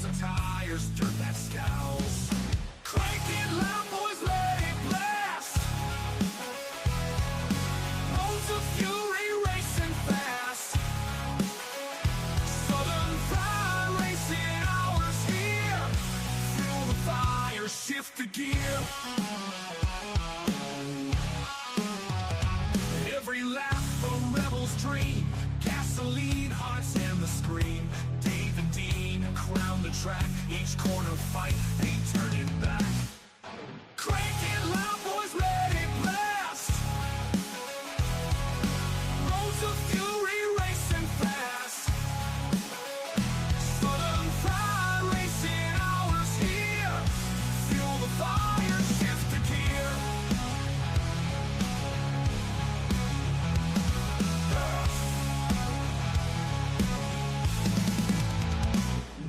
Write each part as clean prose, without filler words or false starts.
flames of tires, dirt that scowls. Cranking loud, boys, let it blast. Modes of fury racing fast. Southern Pride racing hours here. Fuel the fire, shift the gear. Every lap a rebel's dream. Gasoline, hearts and the scream. Dave and Dean crown the track. Each corner fight, ain't turning back. Crank it loud, boys, let it blast. Roads of fury racing fast. Southern Pride racing hours here. Fuel the fire, shift the gear.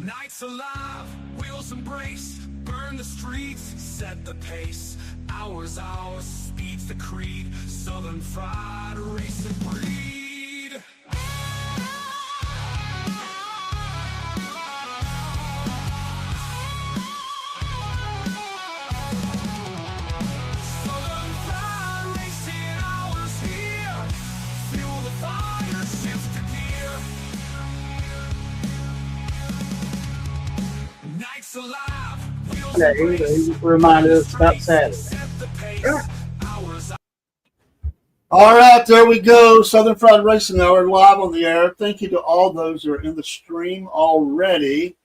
Nights alive, wheels embrace. Burn the streets, set the pace. Hours, speed's the creed. Southern Fried racing breed. Southern Fried racing hours here. Fuel the fire, shift the gear. Nights alive, wheels Yeah, he reminded us about Saturday. All right, there we go. Southern Fried Racing Hour live on the air. Thank you to all those who are in the stream already.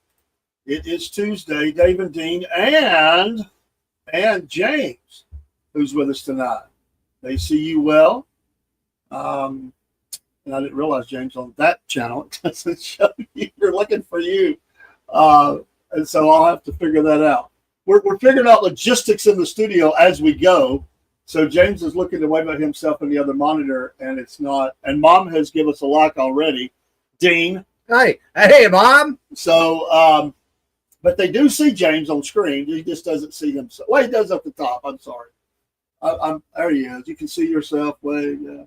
It is Tuesday. Dave and Dean and James, who's with us tonight. They see you well. And I didn't realize, James, on that channel, it doesn't show you. We're looking for you. And so I'll have to figure that out. We're figuring out logistics in the studio as we go. So James is looking to wave at himself in the other monitor, and it's not. And Mom has given us a like already. Dean. Hey, Mom. So, but they do see James on screen. He just doesn't see himself. Well, he does up the top. I'm sorry. There he is. You can see yourself wave. Yeah.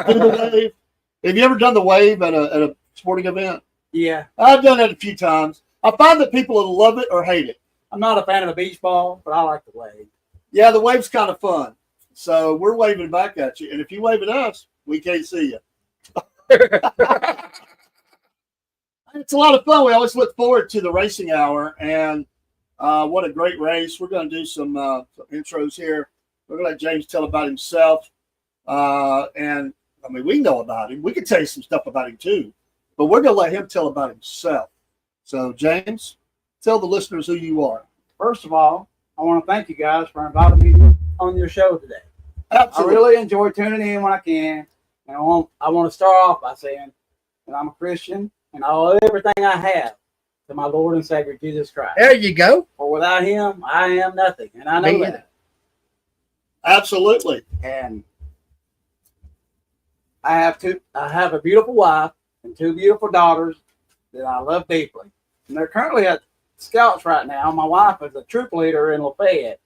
Do the wave. Have you ever done the wave at a sporting event? Yeah. I've done it a few times. I find that people will love it or hate it. I'm not a fan of the beach ball, but I like the wave. Yeah, the wave's kind of fun. So we're waving back at you. And if you wave at us, we can't see you. It's a lot of fun. We always look forward to the racing hour. And what a great race. We're going to do some intros here. We're going to let James tell about himself. And, I mean, we know about him. We can tell you some stuff about him, too. But we're going to let him tell about himself. So, James, tell the listeners who you are. First of all, I want to thank you guys for inviting me on your show today. Absolutely. I really enjoy tuning in when I can. And I want to start off by saying that I'm a Christian and I owe everything I have to my Lord and Savior, Jesus Christ. There you go. For without him, I am nothing. And I know that. Absolutely. And I have a beautiful wife and two beautiful daughters that I love deeply. And they're currently at Scouts right now. My wife is a troop leader in Lafayette.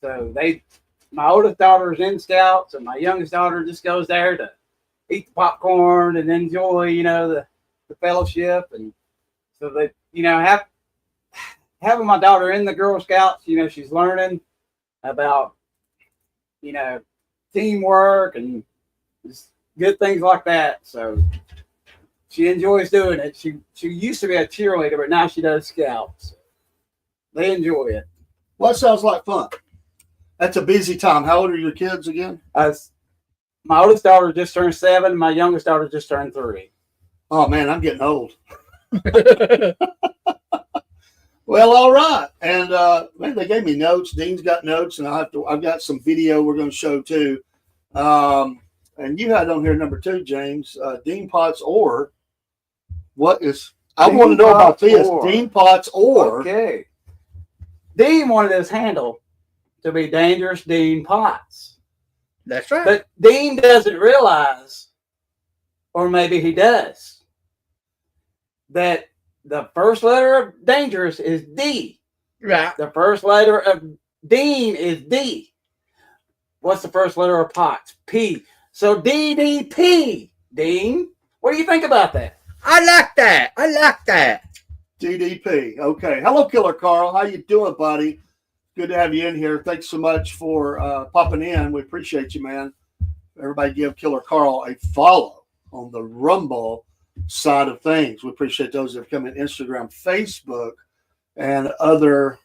So my oldest daughter is in Scouts and my youngest daughter just goes there to eat the popcorn and enjoy, the fellowship. And so they, having my daughter in the Girl Scouts, she's learning about, teamwork and just good things like that. So she enjoys doing it. She used to be a cheerleader, but now she does Scouts. They enjoy it. Well, that sounds like fun. That's a busy time. How old are your kids again? My oldest daughter just turned 7. My youngest daughter just turned 3. Oh, man, I'm getting old. Well, all right. And, man, they gave me notes. Dean's got notes, and I've got some video we're going to show, too. And you had on here number 2, James, Dean Potts or what is – I want to know about this. Dean Potts or – Okay. Dean wanted his handle to be Dangerous Dean Potts. That's right. But Dean doesn't realize, or maybe he does, that the first letter of Dangerous is D. Right. The first letter of Dean is D. What's the first letter of Potts? P. So DDP. Dean, what do you think about that? I like that. DDP. Okay. Hello, Killer Carl. How you doing, buddy? Good to have you in here. Thanks so much for popping in. We appreciate you, man. Everybody give Killer Carl a follow on the Rumble side of things. We appreciate those that have come in Instagram, Facebook, and other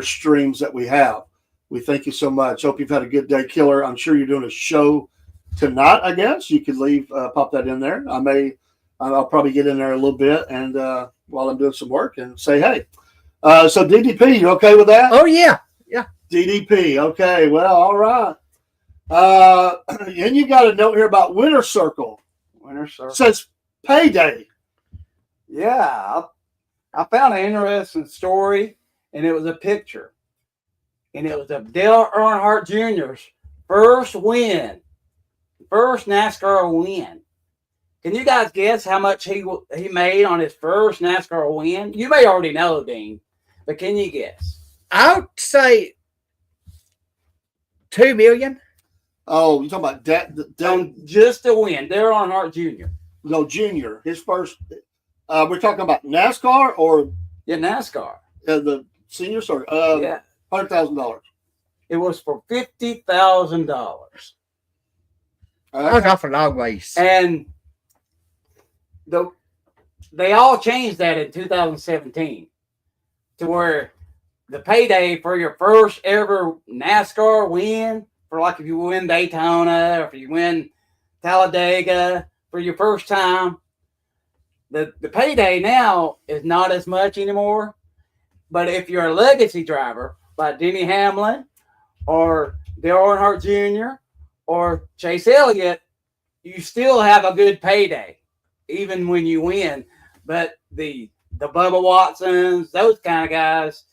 streams that we have. We thank you so much. Hope you've had a good day, Killer. I'm sure you're doing a show tonight, I guess. You could leave, pop that in there. I'll probably get in there a little bit and while I'm doing some work and say, hey. So DDP, you okay with that? Oh, yeah. Yeah. DDP. Okay. Well, all right. And you got a note here about Winter Circle. Winter It Circle. says payday. Yeah, I found an interesting story, and it was a picture. And it was of Dale Earnhardt Jr.'s first win, first NASCAR win. Can you guys guess how much he made on his first NASCAR win? You may already know, Dean, but can you guess? I would say $2 million. Oh, you're talking about On just a win, Dale Earnhardt Jr. no, Junior. His first. We're talking about NASCAR or Yeah, NASCAR. the senior story. Yeah, $100,000. it was for $50,000. I was off a long ways. And they all changed that in 2017 to where the payday for your first ever NASCAR win, for like if you win Daytona or if you win Talladega for your first time, the payday now is not as much anymore. But if you're a legacy driver like Denny Hamlin or Dale Earnhardt Jr. or Chase Elliott, you still have a good payday, even when you win. But the Bubba Watsons, those kind of guys,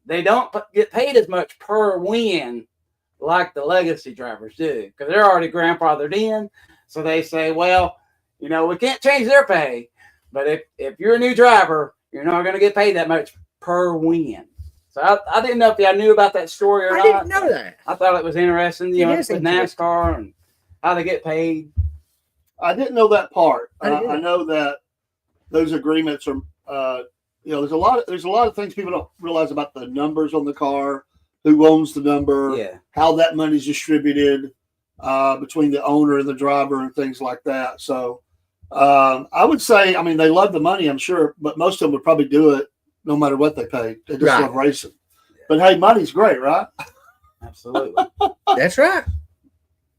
they don't get paid as much per win like the legacy drivers do because they're already grandfathered in. So they say, well, we can't change their pay. But if you're a new driver, you're not going to get paid that much per win. So I didn't know if y'all knew about that story or I not. didn't know that. I thought it was interesting, It is with interesting. NASCAR and how they get paid. I didn't know that part. I didn't. I know that those agreements are. There's a lot of things people don't realize about the numbers on the car, who owns the number, Yeah. how that money's distributed between the owner and the driver, and things like that. So I would say, they love the money, I'm sure, but most of them would probably do it no matter what they pay. They just Right. love racing. But hey, money's great, right? Absolutely. That's right.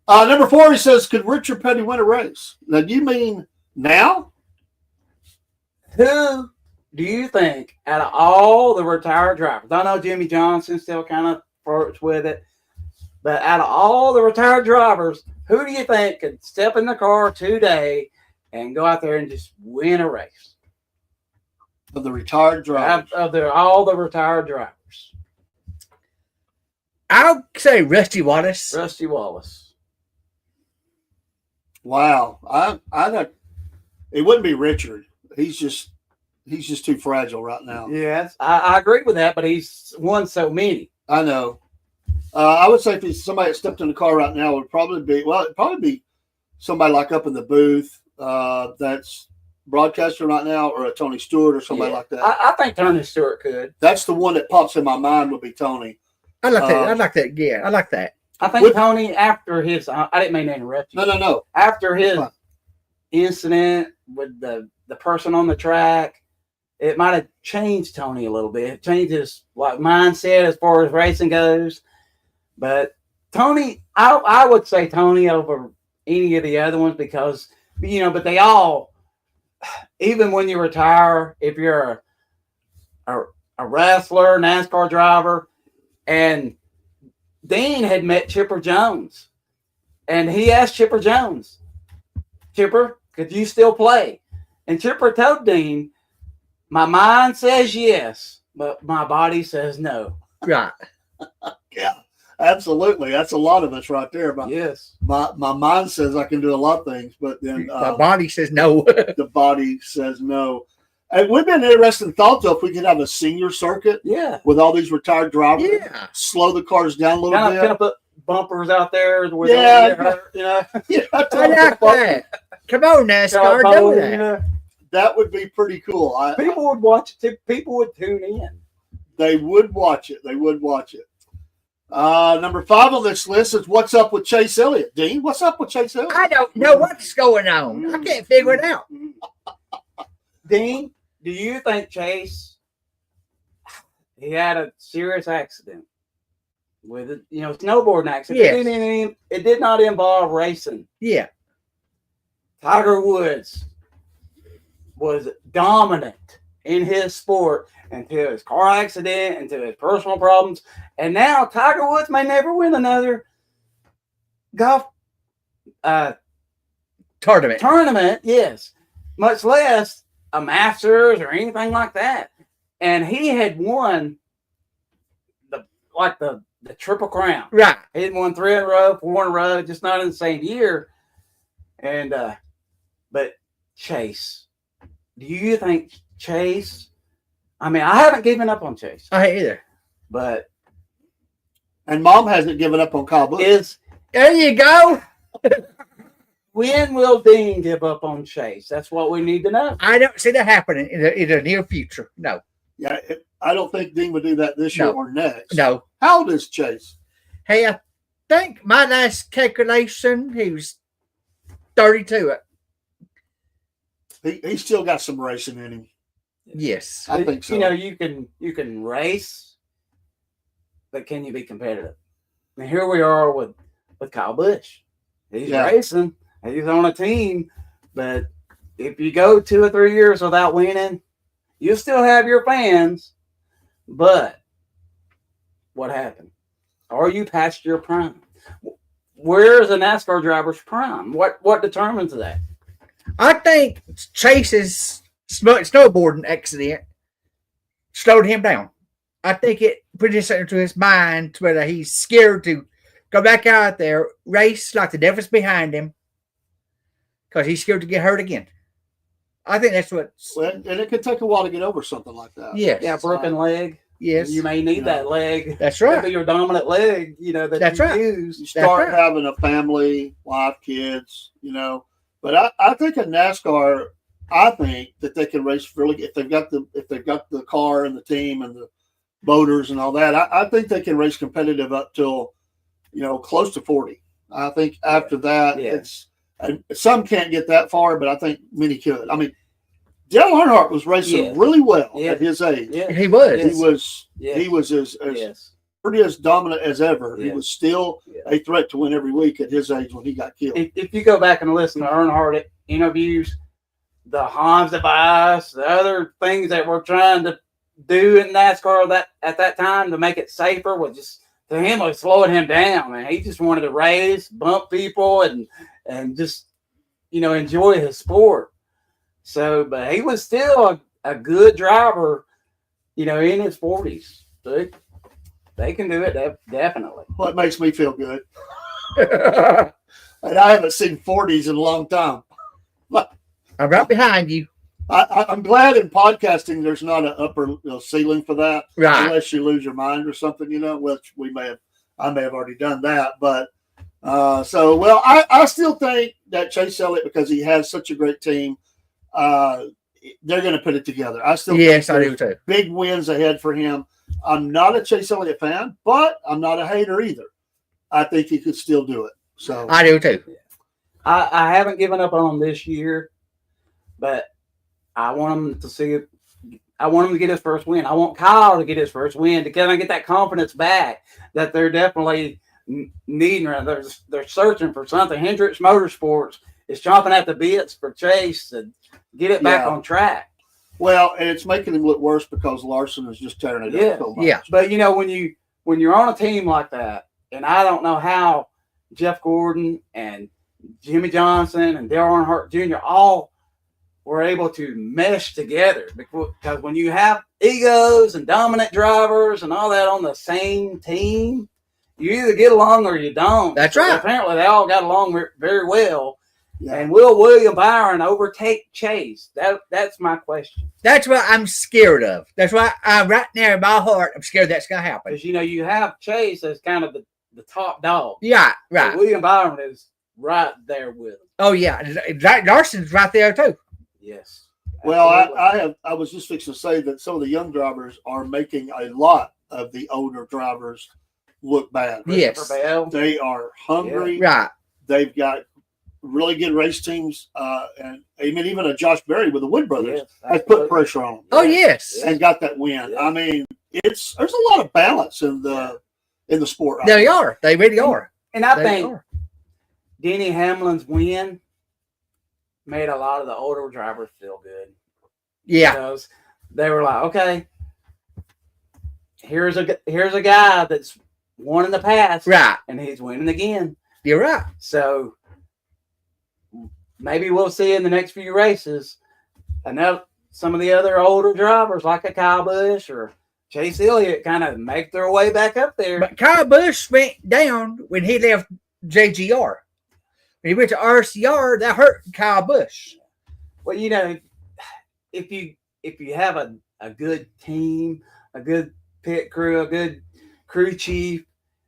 Number 4, he says, could Richard Petty win a race? Now, do you mean now? Who do you think, out of all the retired drivers, I know Jimmy Johnson still kind of flirts with it, but out of all the retired drivers, who do you think could step in the car today and go out there and just win a race? Of the retired drivers. Of all the retired drivers. I'll say Rusty Wallace. Rusty Wallace. Wow. It wouldn't be Richard. He's just too fragile right now. Yes, I agree with that, but he's won so many. I know. I would say if somebody that stepped in the car right now, it'd probably be somebody like up in the booth that's broadcaster right now, or a Tony Stewart or somebody like that. I think Tony Stewart could. That's the one that pops in my mind would be Tony. I like that. I like that. Yeah, I like that. I think Tony, after his, I didn't mean to interrupt you. No. After his Fine. incident with the person on the track, it might have changed Tony a little bit. It changed his mindset as far as racing goes. But Tony, I would say Tony over any of the other ones because, but they all, even when you retire, if you're a wrestler, NASCAR driver, and Dean had met Chipper Jones, and he asked Chipper Jones, Chipper, could you still play? And Chipper told Dean, my mind says yes, but my body says no. Right. Yeah, absolutely. That's a lot of us right there. Yes. My mind says I can do a lot of things, but then My body says no. the body says no. It would be an interesting thought, though, if we could have a senior circuit Yeah. with all these retired drivers. Yeah. Slow the cars down a little Kind bit. of put bumpers out there where Yeah. they get hurt, Yeah, I like that. Come on, NASCAR, do that. That would be pretty cool. People would watch it. People would tune in. They would watch it. They would watch it. Number 5 on this list is what's up with Chase Elliott. Dean, what's up with Chase Elliott? I don't know what's going on. I can't figure it out. Dean, do you think Chase? He had a serious accident with it, snowboarding accident. Yes. It did not involve racing. Yeah. Tiger Woods was dominant in his sport until his car accident, until his personal problems. And now Tiger Woods may never win another golf tournament, yes, much less a Masters or anything like that. And he had won the Triple Crown. Right. He had won 3 in a row, 4 in a row, just not in the same year. And but Chase, do you think Chase? I mean, I haven't given up on Chase. I ain't either. But And Mom hasn't given up on Kyle Busch. There you go. When will Dean give up on Chase? That's what we need to know. I don't see that happening in the near future. No. Yeah, I don't think Dean would do that this year No. or next. No. How old is Chase? Hey, I think my last calculation, he was 32. He's still got some racing in him. Yes. I think so. You can race, but can you be competitive? And here we are with Kyle Busch. He's Yeah. racing. He's on a team, but if you go 2 or 3 years without winning, you'll still have your fans. But what happened? Are you past your prime? Where's a NASCAR driver's prime? What determines that? I think Chase's snowboarding accident slowed him down. I think it put it into his mind to whether he's scared to go back out there, race like the devil's behind him, because he's scared to get hurt again. I think that's what. Well, and it could take a while to get over something like that. Yes. Yeah, broken leg. Yes. You may need that leg. That's That'll right. be your dominant leg, that That's you right. use. You start right. having a family, wife, kids, But I think in NASCAR, I think that they can race really if they've got the car and the team and the boaters and all that. I think they can race competitive up till close to 40. I think after that, it's and some can't get that far, but I think many could. I mean, Dale Earnhardt was racing really well at his age. Yeah. He was. He was as Yes. pretty as dominant as ever. He Yes. was still a threat to win every week at his age when he got killed. If you go back and listen to Earnhardt interviews, the Hans device, the other things that we're trying to do in NASCAR at that time to make it safer was just to him was slowing him down, and he just wanted to race, bump people, and just enjoy his sport. So, but he was still a good driver, in his 40s. So they can do it definitely. Well, it makes me feel good. And I haven't seen 40s in a long time. I'm right behind you. I'm glad in podcasting there's not an upper ceiling for that, Right. unless you lose your mind or something, which I may have already done that. But I still think that Chase Elliott, because he has such a great team, they're going to put it together. I still Yes, think I there's do too. big wins ahead for him. I'm not a Chase Elliott fan, but I'm not a hater either. I think he could still do it. So I do too. I haven't given up on him this year, but I want him to see it. I want him to get his first win. I want Kyle to get his first win to kind of get that confidence back that they're definitely needing. They're searching for something. Hendricks Motorsports is chomping at the bits for Chase to get it back on track. Well, and it's making him look worse because Larson is just tearing it up so much. Yeah. But when you're on a team like that, and I don't know how Jeff Gordon and Jimmy Johnson and Dale Earnhardt Jr. all were able to mesh together, because when you have egos and dominant drivers and all that on the same team, you either get along or you don't. That's right. Apparently, they all got along very well. Yeah. And will William Byron overtake Chase? That's my question. That's what I'm scared of. That's why right now in my heart, I'm scared that's going to happen. Because, you have Chase as kind of the top dog. Yeah, right. But William Byron is right there with him. Oh, yeah. Larson's right there too. Yes. Well, Absolutely. I was just fixing to say that some of the young drivers are making a lot of the older drivers look bad. Yes. Christopher Bell. They are hungry. Right. They've got really good race teams, and I mean, even a Josh Berry with the Wood Brothers Yes, has put absolutely. pressure on them Oh yes. and got that win. Yeah. I mean, there's a lot of balance in the sport. Right They now. are. They really are. And I They think are. Denny Hamlin's win made a lot of the older drivers feel good. Yeah. Because they were like, okay, here's a guy that's won in the past, Right. and he's winning again. You're right. So maybe we'll see in the next few races enough some of the other older drivers like a Kyle Busch or Chase Elliott kind of make their way back up there. But Kyle Busch went down when he left JGR. When he went to RCR, that hurt Kyle Busch. Well, you know, if you have a good team, a good pit crew, a good crew chief,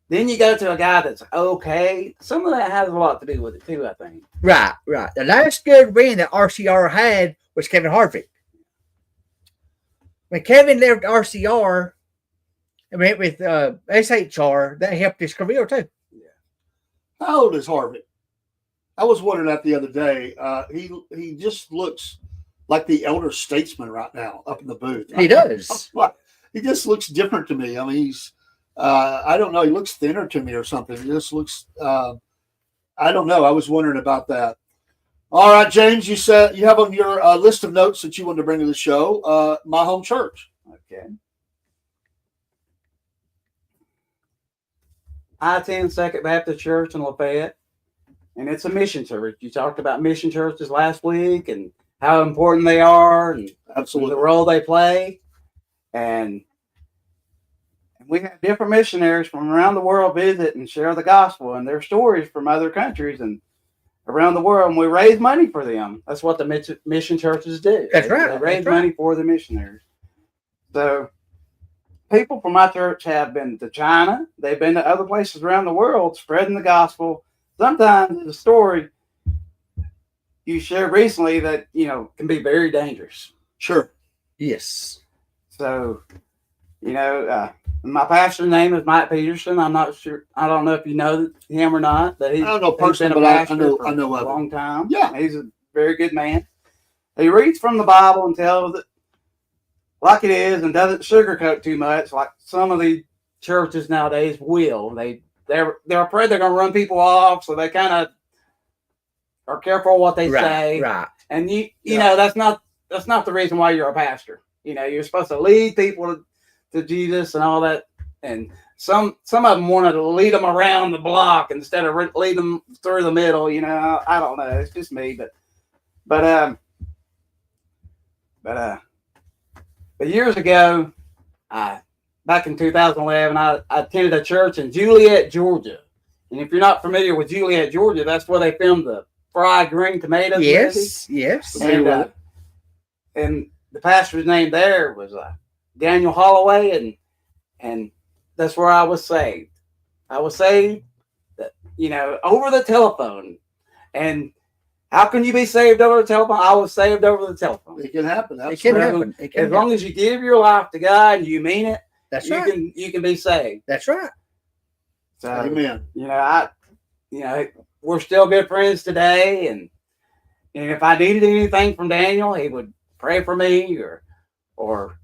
then you go to a guy that's okay. Some of that has a lot to do with it too, I think. Right, right. The last good win that RCR had was Kevin Harvick. When Kevin left RCR and went with SHR, that helped his career too. How old is Harvick? I was wondering that the other day. He just looks like the elder statesman right now up in the booth. He does. He just looks different to me. I mean, he's I don't know. He looks thinner to me or something. He just looks. I don't know. I was wondering about that. All right, James. You said you have on your list of notes that you wanted to bring to the show. My home church. Okay. I attend Second Baptist Church in Lafayette, and it's a mission church. You talked about mission churches last week and how important they are and Absolutely. the role they play. And we have different missionaries from around the world visit and share the gospel and their stories from other countries and around the world. And we raise money for them. That's what the mission churches do. That's right. They raise That's right. money for the missionaries. So people from my church have been to China. They've been to other places around the world spreading the gospel. Sometimes the story you shared recently that, can be very dangerous. Sure. Yes. So, my pastor's name is Mike Peterson. I'm not sure. I don't know if you know him or not. But I don't know he's personally, been a but pastor for I know a of him. long time. Yeah. He's a very good man. He reads from the Bible and tells it like it is and doesn't sugarcoat too much like some of the churches nowadays will. They're afraid they're going to run people off, so they kind of are careful what they say. Right. And you know that's not the reason why you're a pastor. You're supposed to lead people to Jesus and all that. And some of them wanted to lead them around the block instead of lead them through the middle. I don't know. It's just me, but years ago, back in 2011, I attended a church in Juliet, Georgia. And if you're not familiar with Juliet, Georgia, that's where they filmed the Fried Green Tomatoes movie. Yes. And the pastor's name there was Daniel Holloway, and that's where I was saved. I was saved, over the telephone. And how can you be saved over the telephone? I was saved over the telephone. It can happen. It can Absolutely. happen. As long as you give your life to God and you mean it, That's you right. can be saved. That's right. So, Amen. we're still good friends today, and if I needed anything from Daniel, he would pray for me or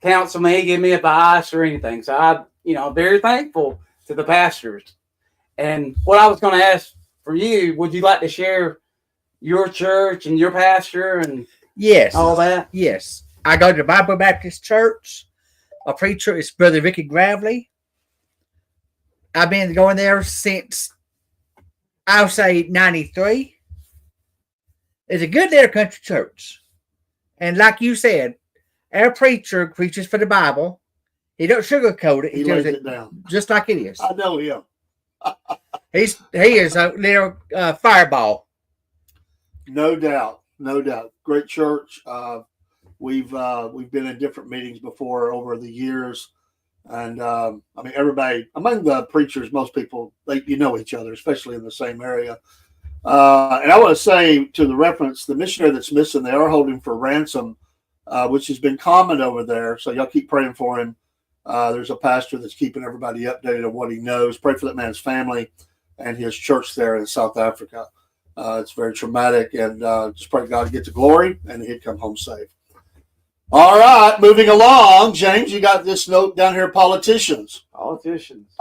counsel me, give me advice or anything. So I'm very thankful to the pastors. And what I was going to ask from you, would you like to share your church and your pastor and Yes. all that? Yes. I go to Bible Baptist Church. My preacher is Brother Ricky Gravely. I've been going there since, I'll say, 93. It's a good little country church. And like you said, our preacher preaches for the Bible. He don't sugarcoat it. He He does lays it it down. just like it is. I know him. He is a little fireball. No doubt. No doubt. Great church. We've been in different meetings before over the years. And everybody among the preachers, most people, you know each other, especially in the same area. And I want to say to the reference, the missionary that's missing, they are holding for ransom, which has been common over there. So y'all keep praying for him. There's a pastor that's keeping everybody updated on what he knows. Pray for that man's family and his church there in South Africa. It's very traumatic, and just pray God get the glory and he'd come home safe. All right, moving along. James, you got this note down here, politicians. Politicians.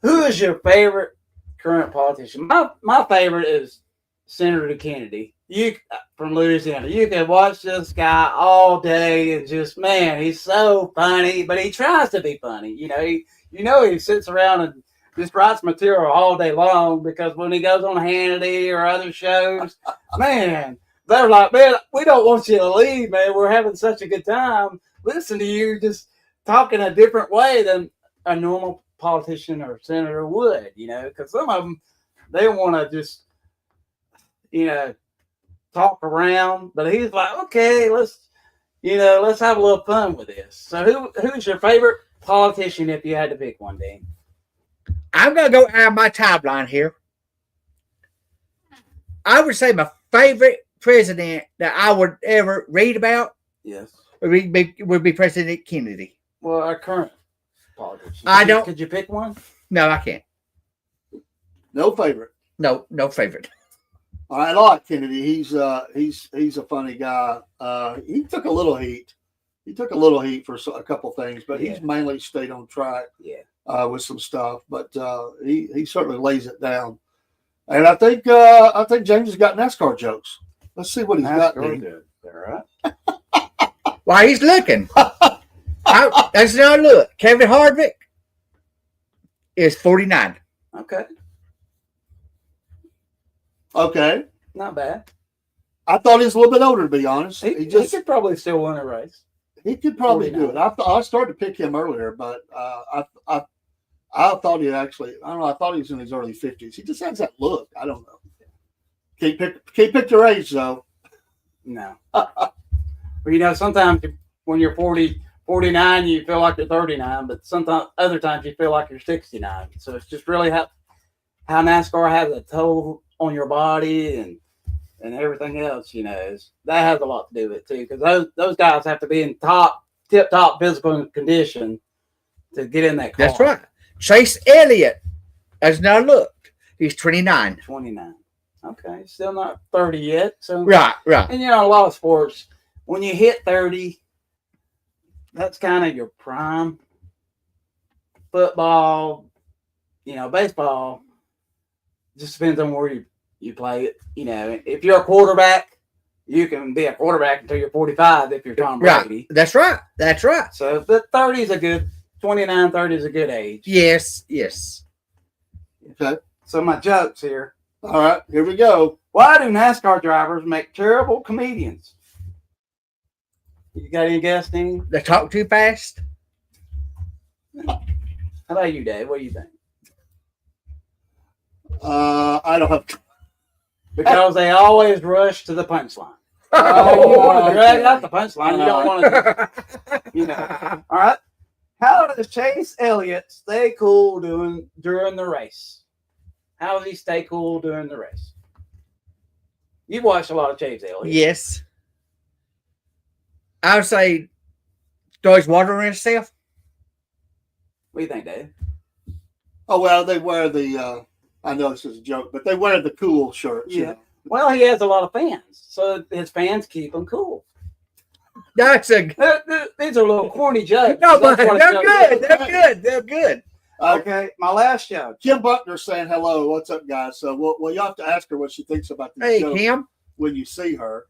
Who is your favorite current politician? My favorite is Senator Kennedy. You from Louisiana. You can watch this guy all day and just, man, he's so funny, but he tries to be funny. He sits around and just writes material all day long, because when he goes on Hannity or other shows, man, they're like, man, we don't want you to leave, man. We're having such a good time. Listen to you just talking a different way than a normal politician or senator would, because some of them, they want to just, talk around, but he's like, okay, let's have a little fun with this. So who's your favorite politician if you had to pick one, Dean? I'm going to go out of my timeline here. I would say my favorite president that I would ever read about Yes. would be President Kennedy. Well, our current politician. Could you pick one? No, I can't. No favorite. No favorite. All right, I like Kennedy. He's a funny guy. He took a little heat. He took a little heat for a couple things, but he's mainly stayed on track. With some stuff. But he certainly lays it down. And I think James has got NASCAR jokes. Let's see what he's got. All right. While he's looking, that's not look. Kevin Harvick is 49. Okay. Not bad. I thought he was a little bit older, to be honest. He could probably still win a race. He could probably 49. do it. I started to pick him earlier, but I thought he actually, I don't know, I thought he was in his early 50s. He just has that look. I don't know. Can't pick your age, though. No. But sometimes when you're 40, 49, you feel like you're 39, but sometimes other times you feel like you're 69. So it's just really how NASCAR has a toll on your body and everything else, that has a lot to do with it too, because those guys have to be in tip-top physical condition to get in that car. That's right. Chase Elliott has now looked. He's 29. 29. Okay, still not 30 yet. So Right. And a lot of sports, when you hit 30, that's kind of your prime. Football, baseball, just depends on where you play it. If you're a quarterback, you can be a quarterback until you're 45 if you're Tom Brady. Right. That's right. So, but 30 is a good, 29, 30 is a good age. Yes. Okay. So my jokes here. All right, here we go. Why do NASCAR drivers make terrible comedians? You got any guess, Dean? They talk too fast. How about you, Dave? What do you think? I don't have. Because they always rush to the punchline. You want to drag out the punchline. You don't want to, All right. How does Chase Elliott stay cool during the race? How does he stay cool during the race? You've watched a lot of Chase Elliott. Yes. I would say throws water on himself. What do you think, Dave? Oh, well, they wear the, I know this is a joke, but they wear the cool shirts. Yeah. Well, he has a lot of fans, so his fans keep him cool. That's a. These are little corny jokes. No, but they're good. They're good. Okay, my last joke. Kim Buckner's saying hello. What's up, guys? So, well, you have to ask her what she thinks about these Hey, jokes Kim. when you see her.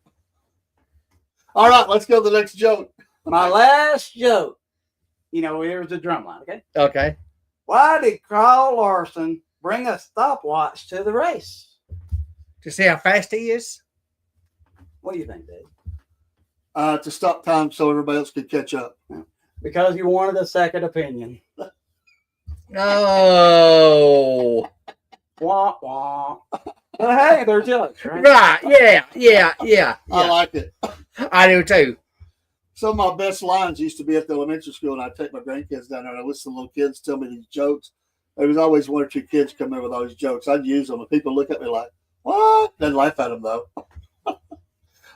All right, let's go to the next joke. My last joke. Here's the drum line, okay? Okay. Why did Carl Larson bring a stopwatch to the race? To see how fast he is. What do you think, Dave? To stop time so everybody else could catch up. Because you wanted a second opinion. No. Wah, wah. But hey, they're jokes, right? Right. Yeah. I like it. I do too. Some of my best lines used to be at the elementary school, and I'd take my grandkids down there and I listen to little kids tell me these jokes. There was always one or two kids come in with all these jokes. I'd use them, and people look at me like, "What?" Then laugh at them though.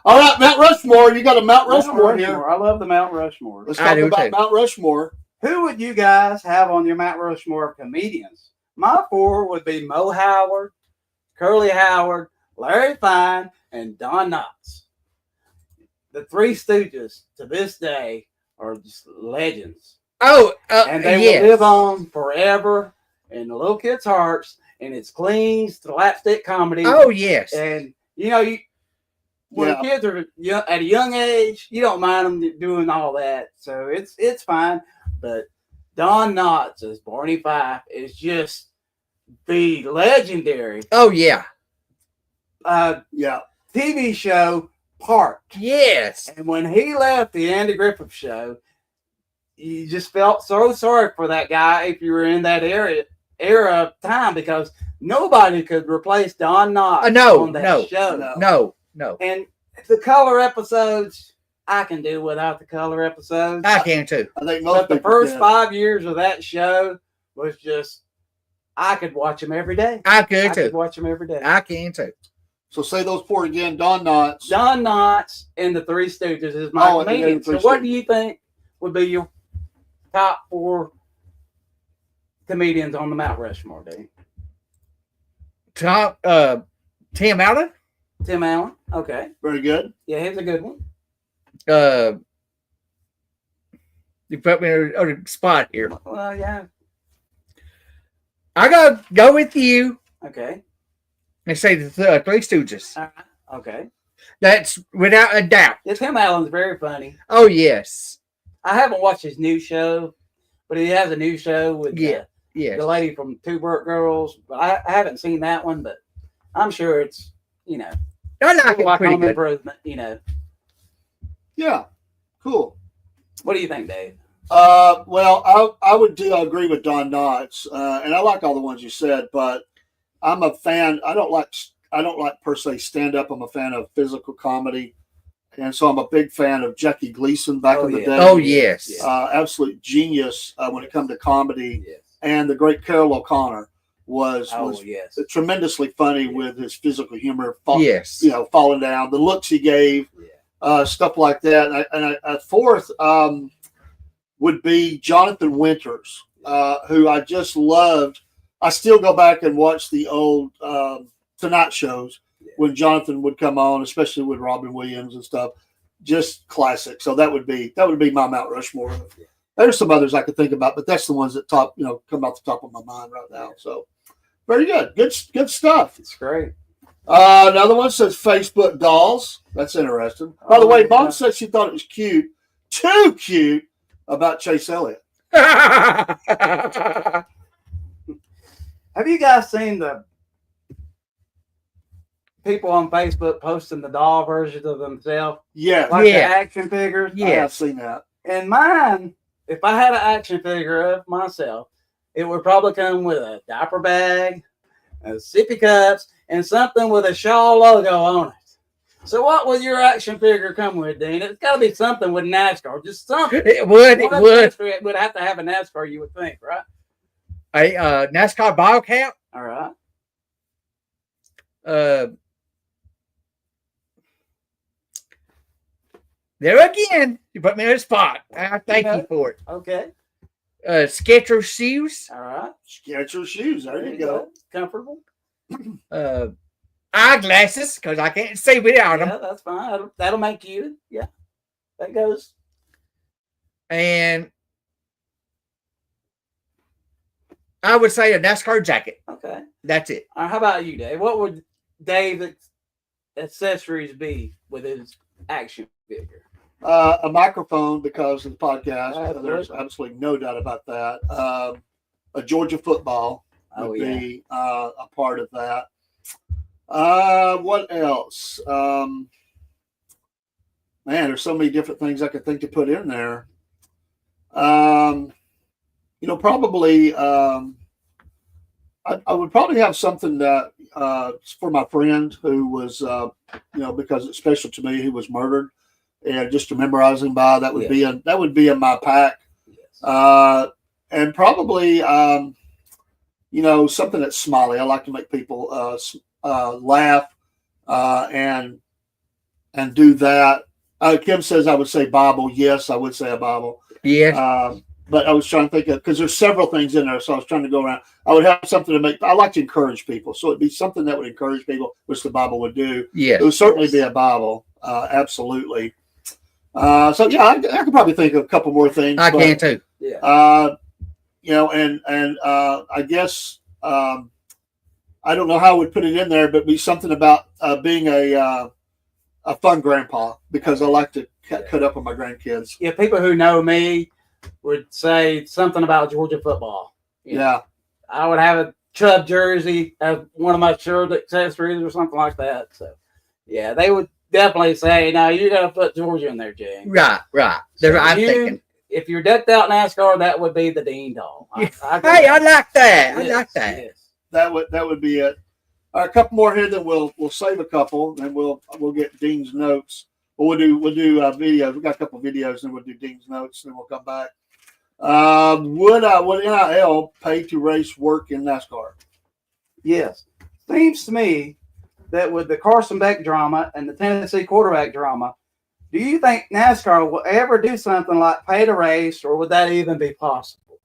All right, Mount Rushmore. You got a Mount Rushmore here. I love the Mount Rushmore. Let's I talk do about too. Mount Rushmore. Who would you guys have on your Mount Rushmore of comedians? My four would be Mo Howard, Curly Howard, Larry Fine, and Don Knotts. The Three Stooges to this day are just legends. Oh, And they yes. will live on forever in the little kids' hearts, and it's clean slapstick comedy. Oh, yes. And when Yeah. kids are at a young age, you don't mind them doing all that, so it's fine. But Don Knotts as Barney Fife is just the legendary Oh, yeah. Yeah. TV show part. Yes. And when he left the Andy Griffith Show, you just felt so sorry for that guy if you were in that era of time, because nobody could replace Don Knotts No, on that no, show. No. And the color episodes, I can do without the color episodes. I can too. I think most But the people first can. 5 years of that show was just, I could watch them every day. I I can could too. watch them every day. I can too. So say those four again. Don Knotts. Don Knotts and the Three Stooges is my Oh, and then comedian. the So Three what Stooges. do you think would be your top four comedians on the Mount Rushmore, Dave? Tom, Tim Allen. Tim Allen. Okay. Very good. Yeah, he's a good one. You put me on a spot here. Well, yeah. I gotta go with you Okay. and say the Three Stooges. All right. Okay. That's without a doubt. Yeah, Tim Allen's very funny. Oh yes, I haven't watched his new show, but he has a new show with yes. the lady from Two Broke Girls. But I haven't seen that one, but I'm sure it's, I like it like pretty Home good. Improvement. Yeah. Cool. What do you think, Dave? Well, I would agree with Don Knotts, and I like all the ones you said, but I'm a fan. I don't like per se stand up. I'm a fan of physical comedy, and so I'm a big fan of Jackie Gleason back Oh, in the yeah. day. Oh yes. Yeah. Absolute genius when it comes to comedy, Yes. and the great Carol O'Connor was Yes. tremendously funny with his physical humor. Yes. Falling down, the looks he gave, stuff like that. And a fourth would be Jonathan Winters, who I just loved. I still go back and watch the old Tonight shows when Jonathan would come on, especially with Robin Williams and stuff. Just classic. So that would be my Mount Rushmore. There's some others I could think about, but that's the ones that come off the top of my mind right now. So very good. Good stuff. It's great. Another one says Facebook dolls. That's interesting. By the way, Mom said she thought it was cute, too cute, about Chase Elliott. Have you guys seen the people on Facebook posting the doll versions of themselves? Yeah, Like Yeah. the action figures? I have seen that. And mine, if I had an action figure of myself, it would probably come with a diaper bag, sippy cups, and something with a Shaw logo on it. So what would your action figure come with, Dean? It's got to be something with NASCAR, just something. It would. It One would. NASCAR would have to have a NASCAR, you would think, right? A NASCAR ball cap. All right. There again, you put me on the spot. I thank you Okay. for it. Okay. Skechers shoes. All right. Skechers shoes. There you go. Comfortable. Eyeglasses, because I can't see without them. Yeah, that's fine. That'll make you. Yeah. That goes. And I would say a NASCAR jacket. Okay. That's it. All right, how about you, Dave? What would Dave's accessories be with his action figure? A microphone because of the podcast. Absolutely. There's absolutely no doubt about that. A Georgia football Oh, would yeah. be a part of that. What else? Man, there's so many different things I could think to put in there. Probably I would probably have something that for my friend who was, because it's special to me, who was murdered, and just to memorize him by. That would be in my pack. Yes. And probably something that's smiley. I like to make people laugh and do that. Kim says I would say Bible. Yes, I would say a Bible. Yeah. But I was trying to think of, because there's several things in there, so I was trying to go around. I would have something to make. I like to encourage people, so it'd be something that would encourage people, which the Bible would do. Yeah. It would certainly be a Bible, absolutely. So yeah, I could probably think of a couple more things. I can too. Yeah. And I guess I don't know how I would put it in there, but be something about being a fun grandpa, because I like to cut up with my grandkids. Yeah, people who know me would say something about Georgia football. Yeah. I would have a Chubb jersey as one of my shirt accessories or something like that. So, yeah, they would definitely say, "No, you got to put Georgia in there, James." Right. So I'm thinking. If you're decked out NASCAR, that would be the Dean doll. Hey, I like that. I Yes, like that. yes. That would be it. All right, a couple more here, then we'll save a couple, and we'll get Dean's notes. But we'll do videos. We got a couple of videos, and we'll do Dean's notes, then we'll come back. Would NIL pay to race work in NASCAR? Yes. Seems to me that with the Carson Beck drama and the Tennessee quarterback drama, do you think NASCAR will ever do something like pay to race, or would that even be possible?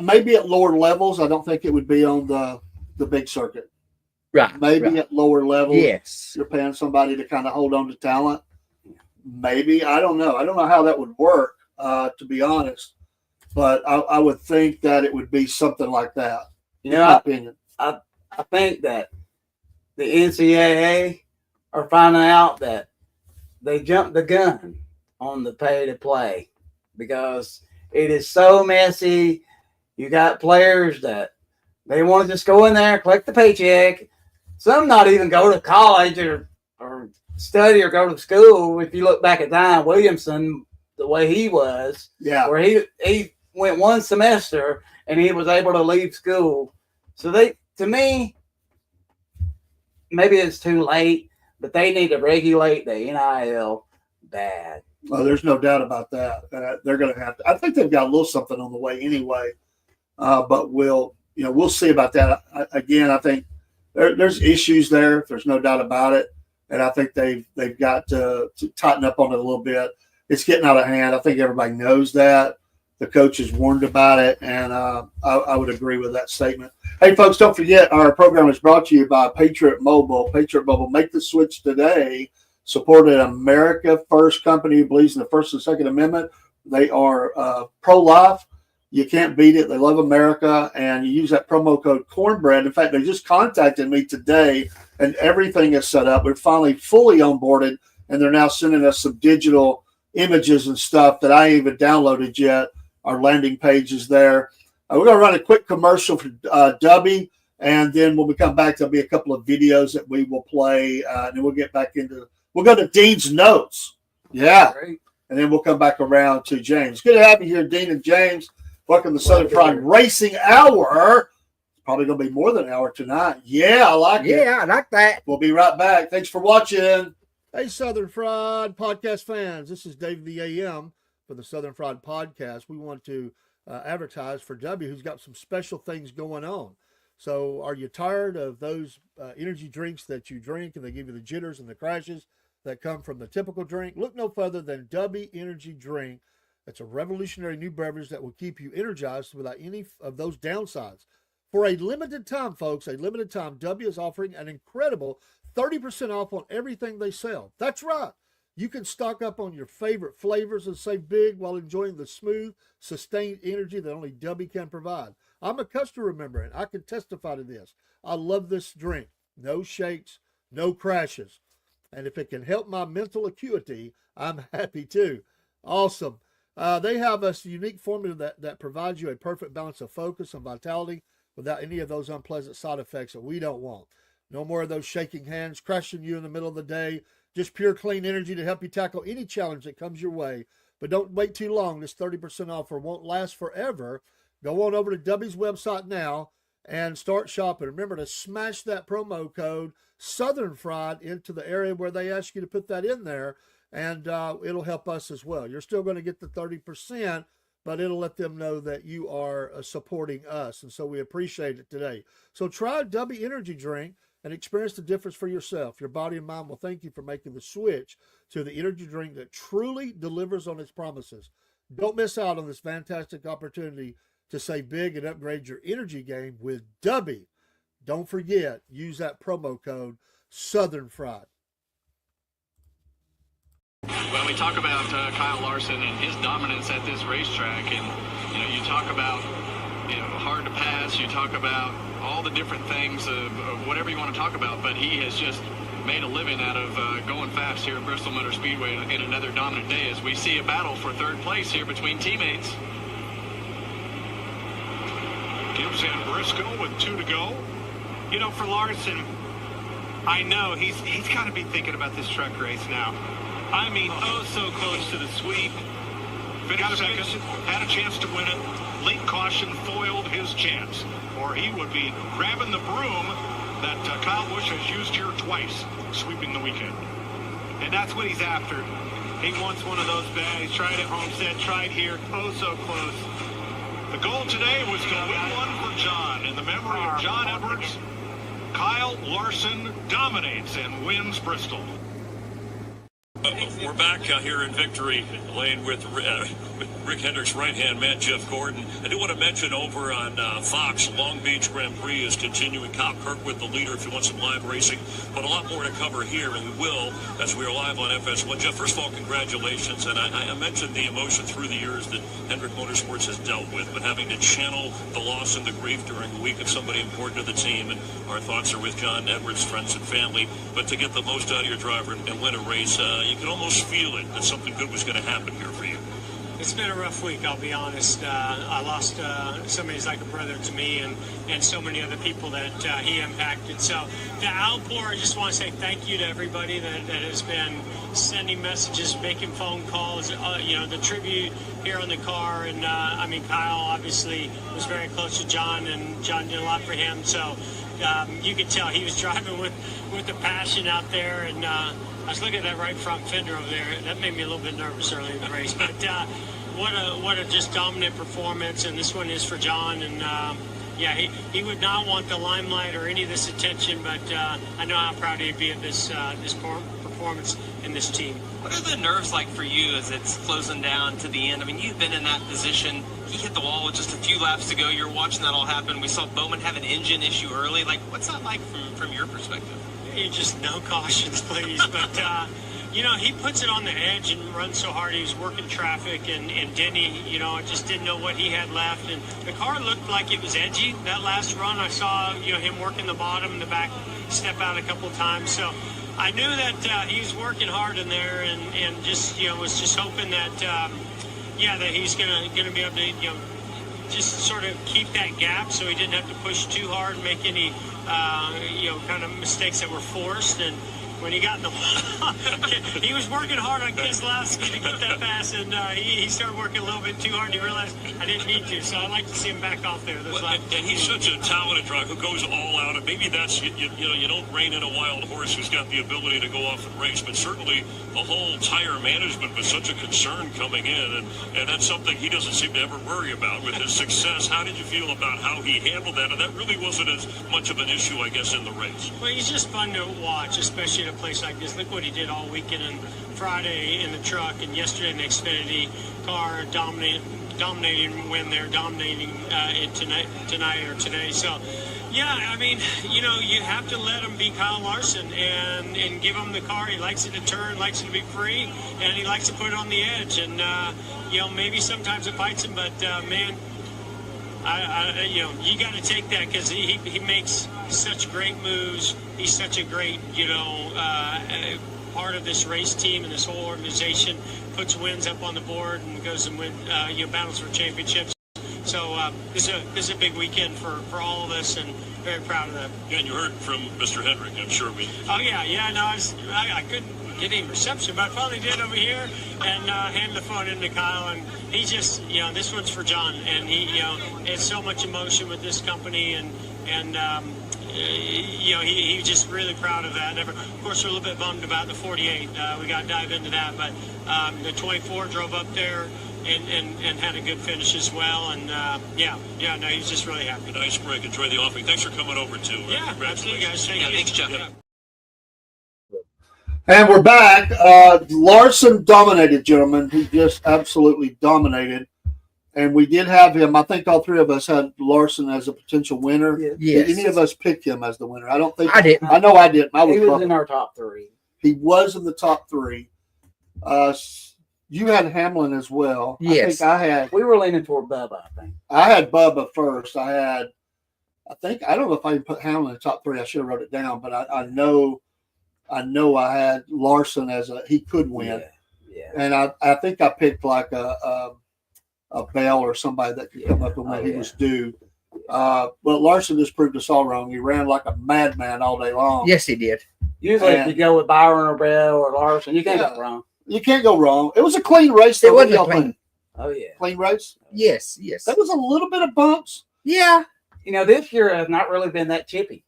Maybe at lower levels. I don't think it would be on the big circuit. Right. Maybe at lower levels. Yes. You're paying somebody to kind of hold on to talent. Maybe. I don't know. I don't know how that would work, to be honest. But I would think that it would be something like that. You In know, my opinion. I think that the NCAA are finding out that they jumped the gun on the pay to play, because it is so messy. You got players that they want to just go in there, collect the paycheck. Some not even go to college or study or go to school. If you look back at Dion Williamson, the way he was, Yeah. where he went one semester and he was able to leave school. So to me, maybe it's too late, but they need to regulate the NIL bad. Well, there's no doubt about that. They're going to have to. I think they've got a little something on the way anyway. But we'll see about that. I think there's issues there. There's no doubt about it. And I think they've got to tighten up on it a little bit. It's getting out of hand. I think everybody knows that. The coach is warned about it, and I would agree with that statement. Hey, folks, don't forget our program is brought to you by Patriot Mobile. Patriot Mobile, make the switch today. Support an America First company who believes in the First and Second Amendment. They are pro-life. You can't beat it. They love America, and you use that promo code Cornbread. In fact, they just contacted me today, and everything is set up. We're finally fully onboarded, and they're now sending us some digital images and stuff that I ain't even downloaded yet. Our landing page is there. We're going to run a quick commercial for Dubby, and then when we come back, there'll be a couple of videos that we will play, and then we'll get back into – we'll go to Dean's notes. Yeah. Great. And then we'll come back around to James. Good to have you here, Dean and James. Welcome to Southern Fried Racing Hour. It's probably going to be more than an hour tonight. Yeah, I like it. Yeah, I like that. We'll be right back. Thanks for watching. Hey, Southern Fried Podcast fans. This is Dave the AM for the Southern Fried Podcast. We want to advertise for W, who's got some special things going on. So are you tired of those energy drinks that you drink and they give you the jitters and the crashes that come from the typical drink? Look no further than W Energy Drink. It's a revolutionary new beverage that will keep you energized without any of those downsides. For a limited time, folks, W is offering an incredible 30% off on everything they sell. That's right. You can stock up on your favorite flavors and save big while enjoying the smooth, sustained energy that only W can provide. I'm a customer member, and I can testify to this. I love this drink. No shakes, no crashes. And if it can help my mental acuity, I'm happy too. Awesome. They have a unique formula that provides you a perfect balance of focus and vitality without any of those unpleasant side effects that we don't want. No more of those shaking hands, crashing you in the middle of the day. Just pure clean energy to help you tackle any challenge that comes your way. But don't wait too long. This 30% offer won't last forever. Go on over to W's website now and start shopping. Remember to smash that promo code Southern Fried into the area where they ask you to put that in there, and it'll help us as well. You're still going to get the 30%, but it'll let them know that you are supporting us. And so we appreciate it today. So try W Energy Drink and experience the difference for yourself. Your body and mind will thank you for making the switch to the energy drink that truly delivers on its promises. Don't miss out on this fantastic opportunity to save big and upgrade your energy game with W. Don't forget, use that promo code Southern Fried. Well, we talk about Kyle Larson and his dominance at this racetrack, and you talk about hard to pass. You talk about all the different things of whatever you want to talk about, but he has just made a living out of going fast here at Bristol Motor Speedway in another dominant day as we see a battle for third place here between teammates. Gibbs and Briscoe with 2 to go. For Larson, I know he's got to be thinking about this truck race now. I mean, so close to the sweep. Finished second, had a chance to win it. Late caution foiled his chance, or he would be grabbing the broom that Kyle Busch has used here twice, sweeping the weekend. And that's what he's after. He wants one of those bags. Tried at Homestead, tried here, so close. The goal today was to win one for John in the memory of John Edwards. Kyle Larson dominates and wins Bristol. We're back here in Victory Lane with Rick Hendrick's right-hand man, Jeff Gordon. I do want to mention over on Fox, Long Beach Grand Prix is continuing. Kyle Kirkwood, the leader, if you want some live racing. But a lot more to cover here, and we will, as we are live on FS1. Jeff, first of all, congratulations. And I mentioned the emotion through the years that Hendrick Motorsports has dealt with, but having to channel the loss and the grief during the week of somebody important to the team. And our thoughts are with John Edwards' friends and family. But to get the most out of your driver and win a race, you can almost feel it that something good was going to happen here for you. It's been a rough week, I'll be honest. I lost somebody who's like a brother to me and so many other people that he impacted. So the outpour, I just want to say thank you to everybody that has been sending messages, making phone calls, the tribute here on the car. And Kyle obviously was very close to John, and John did a lot for him. So you could tell he was driving with the passion out there. And I was looking at that right front fender over there. That made me a little bit nervous early in the race. But what a just dominant performance. And this one is for John. And he would not want the limelight or any of this attention. But I know how proud he'd be of this performance in this team. What are the nerves like for you as it's closing down to the end? I mean, you've been in that position. He hit the wall with just a few laps to go. You're watching that all happen. We saw Bowman have an engine issue early. Like, what's that like from your perspective? You just no cautions, please. But, he puts it on the edge and runs so hard. He was working traffic, and Denny, just didn't know what he had left. And the car looked like it was edgy. That last run, I saw, him working the bottom, the back step out a couple of times. So I knew that he was working hard in there and just, was just hoping that, that he's going to be able to, just sort of keep that gap so he didn't have to push too hard and make any, kind of mistakes that were forced. And when he got in the he was working hard on Keselowski to get that pass, and he started working a little bit too hard. And he realized I didn't need to, so I'd like to see him back off there. And he's such a talented driver who goes all out, and maybe that's, you don't rein in a wild horse who's got the ability to go off and race, but certainly the whole tire management was such a concern coming in, and that's something he doesn't seem to ever worry about with his success. How did you feel about how he handled that? And that really wasn't as much of an issue, I guess, in the race. Well, he's just fun to watch, especially at a place like this. Look what he did all weekend and Friday in the truck, and yesterday in the Xfinity car, dominating win there, dominating it tonight or today. So, you have to let him be Kyle Larson and give him the car. He likes it to turn, likes it to be free, and he likes to put it on the edge. And, maybe sometimes it bites him, but, man, you got to take that because he makes such great moves. He's such a great, part of this race team and this whole organization. Puts wins up on the board and goes and battles for championships. So this is a big weekend for all of us, and very proud of that. Yeah, and you heard from Mr. Hendrick, I'm sure. Oh yeah. No, I couldn't get any reception, but I finally did over here and handed the phone in to Kyle, and he just, this one's for John, and he, it's so much emotion with this company, and he's just really proud of that. Of course, we're a little bit bummed about the 48. We got to dive into that, but the 24 drove up there and had a good finish as well. And no, he's just really happy. Nice break. Enjoy the offering. Thanks for coming over too. Yeah, absolutely, guys. Thank Yeah, you. thanks, Jeff. Yeah. And we're back. Larson dominated, gentlemen. He just absolutely dominated. And we did have him. I think all three of us had Larson as a potential winner. Yeah. Did Yes. any of us pick him as the winner? I don't think I didn't. I know I didn't. I was, He was wrong. in our top 3. He was in the top 3. You had Hamlin as well. Yes. We were leaning toward Bubba, I think. I had Bubba first. I don't know if I can put Hamlin in the top 3. I should have wrote it down, but I know I had Larson as he could win. Yeah. And I think I picked like a Bell or somebody that could come up and when he was due. But Larson just proved us all wrong. He ran like a madman all day long. Yes, he did. Usually, And- if you go with Byron or Bell or Larson, you can't Yeah. go wrong. You can't go wrong. It was a clean race. Though. It What wasn't do y'all clean. think? Oh, yeah. Clean race. Yes. There was a little bit of bumps. Yeah. You know, this year has not really been that chippy.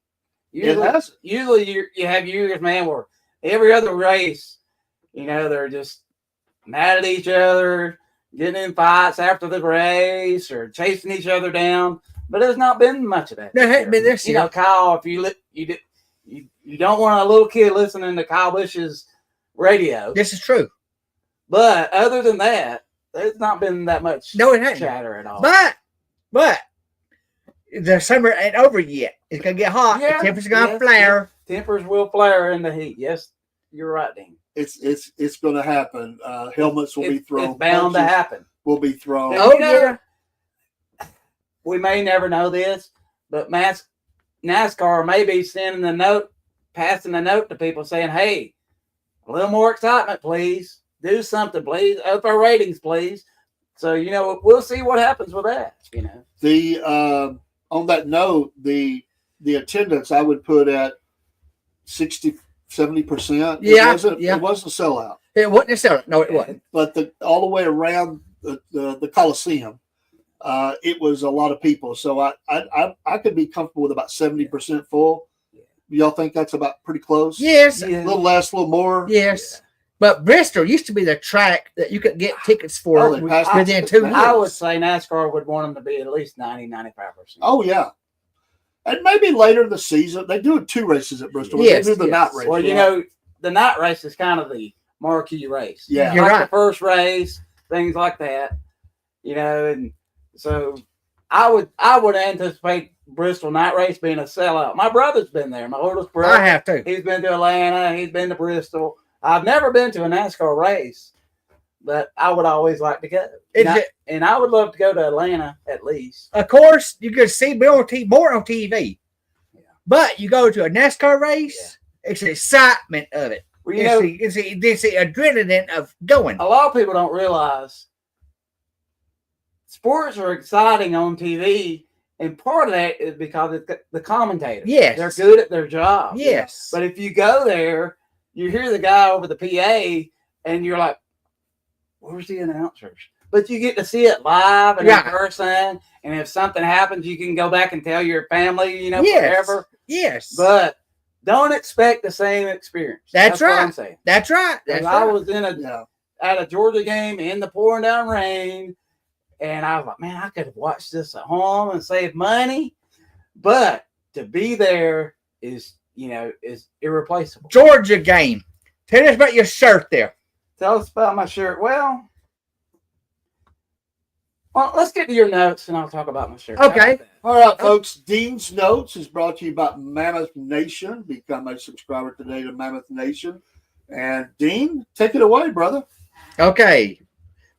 Usually, It has. usually you have years, man, where every other race, you know, they're just mad at each other, getting in fights after the race or chasing each other down. But there's not been much of that. There this hadn't year. been this You year. know, Kyle, if you don't want a little kid listening to Kyle Busch's radio. This is true. But other than that, there's not been that much No, it hasn't. chatter at all. But the summer ain't over yet. It's gonna get hot. Yeah, the temperature's gonna yes, flare. Tempers will flare in the heat. Yes, you're right, Dean. It's going to happen. Helmets will be thrown. It's bound to punches happen. will be thrown. Oh, You know, yeah. We may never know this, but NASCAR may be passing a note to people saying, "Hey, a little more excitement, please. Do something, please. Up our ratings, please." So you know, we'll see what happens with that. You know, The on that note, the attendance I would put at 60-70%. Yeah, It wasn't a sellout, It wasn't a seller. No, it wasn't. but all the way around the Coliseum, it was a lot of people. So I could be comfortable with about 70% full. Y'all think that's about pretty close? Yes. A little less, a little more. Yes. But Bristol used to be the track that you could get tickets for Oh, they passed within it. 2 years. I would say NASCAR would want them to be at least 90-95%. Oh yeah, and maybe later in the season they do 2 races at Bristol. Yes, they do the yes. night race. Well, you right? know, the night race is kind of the marquee race. Yeah. You're like right. the first race, things like that. You know, and so I would anticipate Bristol night race being a sellout. My brother's been there. My oldest brother. I have to. He's been to Atlanta. He's been to Bristol. I've never been to a NASCAR race, but I would always like to go. And I would love to go to Atlanta at least. Of course, you can see more on TV. Yeah. But you go to a NASCAR race, it's the excitement of it. Well, you know, It's the adrenaline of going. a lot of people don't realize sports are exciting on TV, and part of that is because it's the commentators. Yes. They're good at their job. Yes. But if you go there, you hear the guy over the PA, and you're like, where's the announcers? But you get to see it live and in Right. person, and if something happens, you can go back and tell your family, you know, Yes. forever. Yes. But don't expect the same experience. That's what right. I'm saying. That's right. 'Cause That's I right. was at a Georgia game in the pouring down rain, and I was like, man, I could have watched this at home and saved money. But to be there is irreplaceable. Georgia game. Tell us about your shirt there. Tell us about my shirt. Well, let's get to your notes, and I'll talk about my shirt. Okay. All right, folks. Dean's Notes is brought to you by Mammoth Nation. Become a subscriber today to Mammoth Nation. And Dean, take it away, brother. Okay.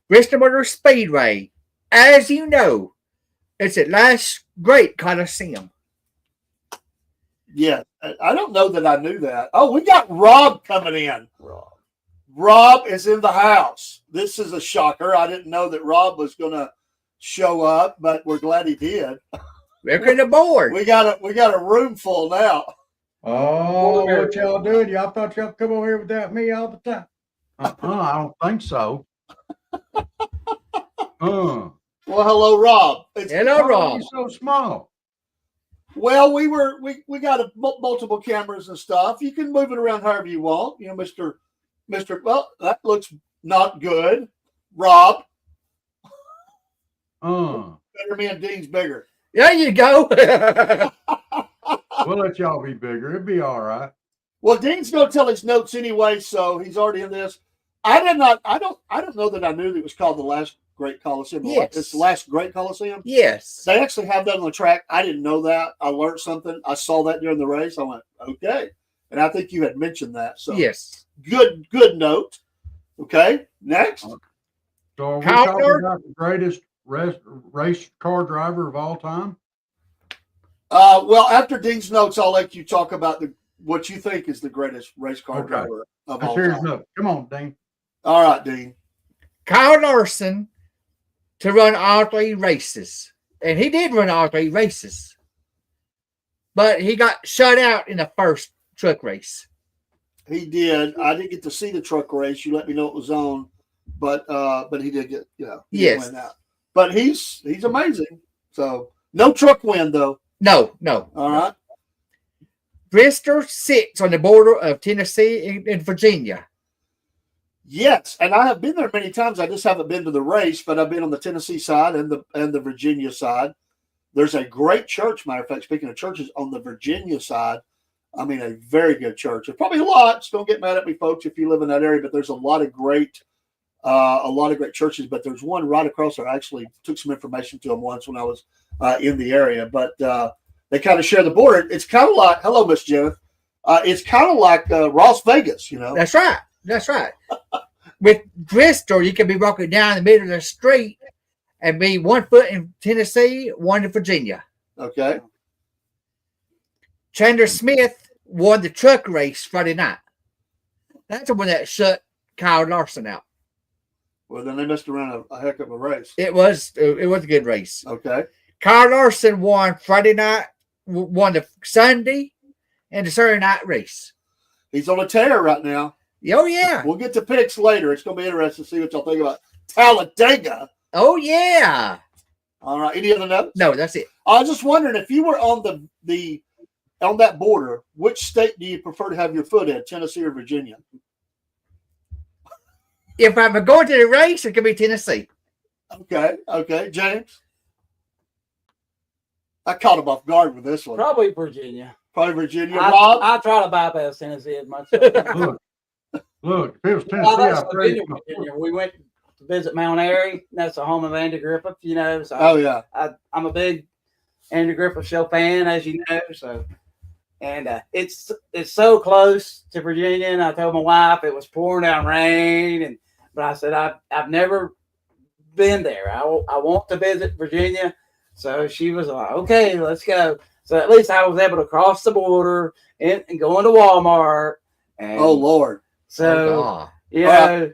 Bristol Motor Speedway. As you know, it's the last great Coliseum. Yeah, I don't know that I knew that. Oh, we got Rob coming in. Rob is in the house. This is a shocker. I didn't know that Rob was going to show up, but we're glad he did. Welcome aboard. We got a room full now. Oh, what y'all doing? Y'all thought y'all come over here without me all the time? I don't think so. Well, hello, Rob. Hello, Rob. You're so small. Well, we got multiple cameras and stuff. You can move it around however you want. You know, Mr. Well, that looks not good. Rob, Better me and Dean's bigger. There you go. We'll let y'all be bigger. It'll be all right. Well, Dean's gonna tell his notes anyway, so he's already in this. I don't know that I knew that it was called the Last Great Coliseum. Yes. It's the Last Great Coliseum. Yes. They actually have that on the track. I didn't know that. I learned something. I saw that during the race. I went, okay. And I think you had mentioned that. So Yes. good note. Okay. Next. So are we Kyle talking Larson? about the greatest race car driver of all time? Well, after Dean's notes, I'll let you talk about what you think is the greatest race car Okay. driver of Let's all hear his time. note. Come on, Dean. All right, Dean. Kyle Larson to run all 3 races. And he did run all 3 races. But he got shut out in the first truck race. He did. I didn't get to see the truck race. You let me know it was on, but he did get, he did Yes. win out. But he's amazing. So no truck win though. No. All right. Bristol sits on the border of Tennessee and Virginia. Yes, and I have been there many times. I just haven't been to the race, but I've been on the Tennessee side and the Virginia side. There's a great church, matter of fact, speaking of churches, on the Virginia side. I mean, a very good church. There's probably lots. Don't get mad at me, folks, if you live in that area, but there's a lot of great churches. But there's one right across there. I actually took some information to them once when I was in the area, but they kind of share the border. It's kind of like, hello, Miss Jennifer. It's kind of like Las Vegas, you know. That's right. With Bristol, you can be walking down the middle of the street and be 1 foot in Tennessee, 1 in Virginia. Okay. Chandler Smith won the truck race Friday night. That's the one that shut Kyle Larson out. Well, then they must have run a heck of a race. It was a good race. Okay. Kyle Larson won Friday night, won the Sunday, and the Saturday night race. He's on a tear right now. Oh, yeah. We'll get to picks later. It's going to be interesting to see what y'all think about Talladega. Oh, yeah. All right. Any other notes? No, that's it. I was just wondering if you were on on that border, which state do you prefer to have your foot in, Tennessee or Virginia? If I'm going to the race, it could be Tennessee. Okay, James. I caught him off guard with this one. Probably Virginia. Probably Virginia. Rob? I try to bypass Tennessee as much as I can. Look, if it was Well, Tennessee, that's I'd trade Virginia. We went to visit Mount Airy. That's the home of Andy Griffith, you know. So Oh, yeah. I'm a big Andy Griffith Show fan, as you know. So, and it's so close to Virginia. And I told my wife it was pouring down rain, but I said I've never been there. I want to visit Virginia. So she was like, okay, let's go. So at least I was able to cross the border and go into Walmart. And Oh, Lord. so, yeah.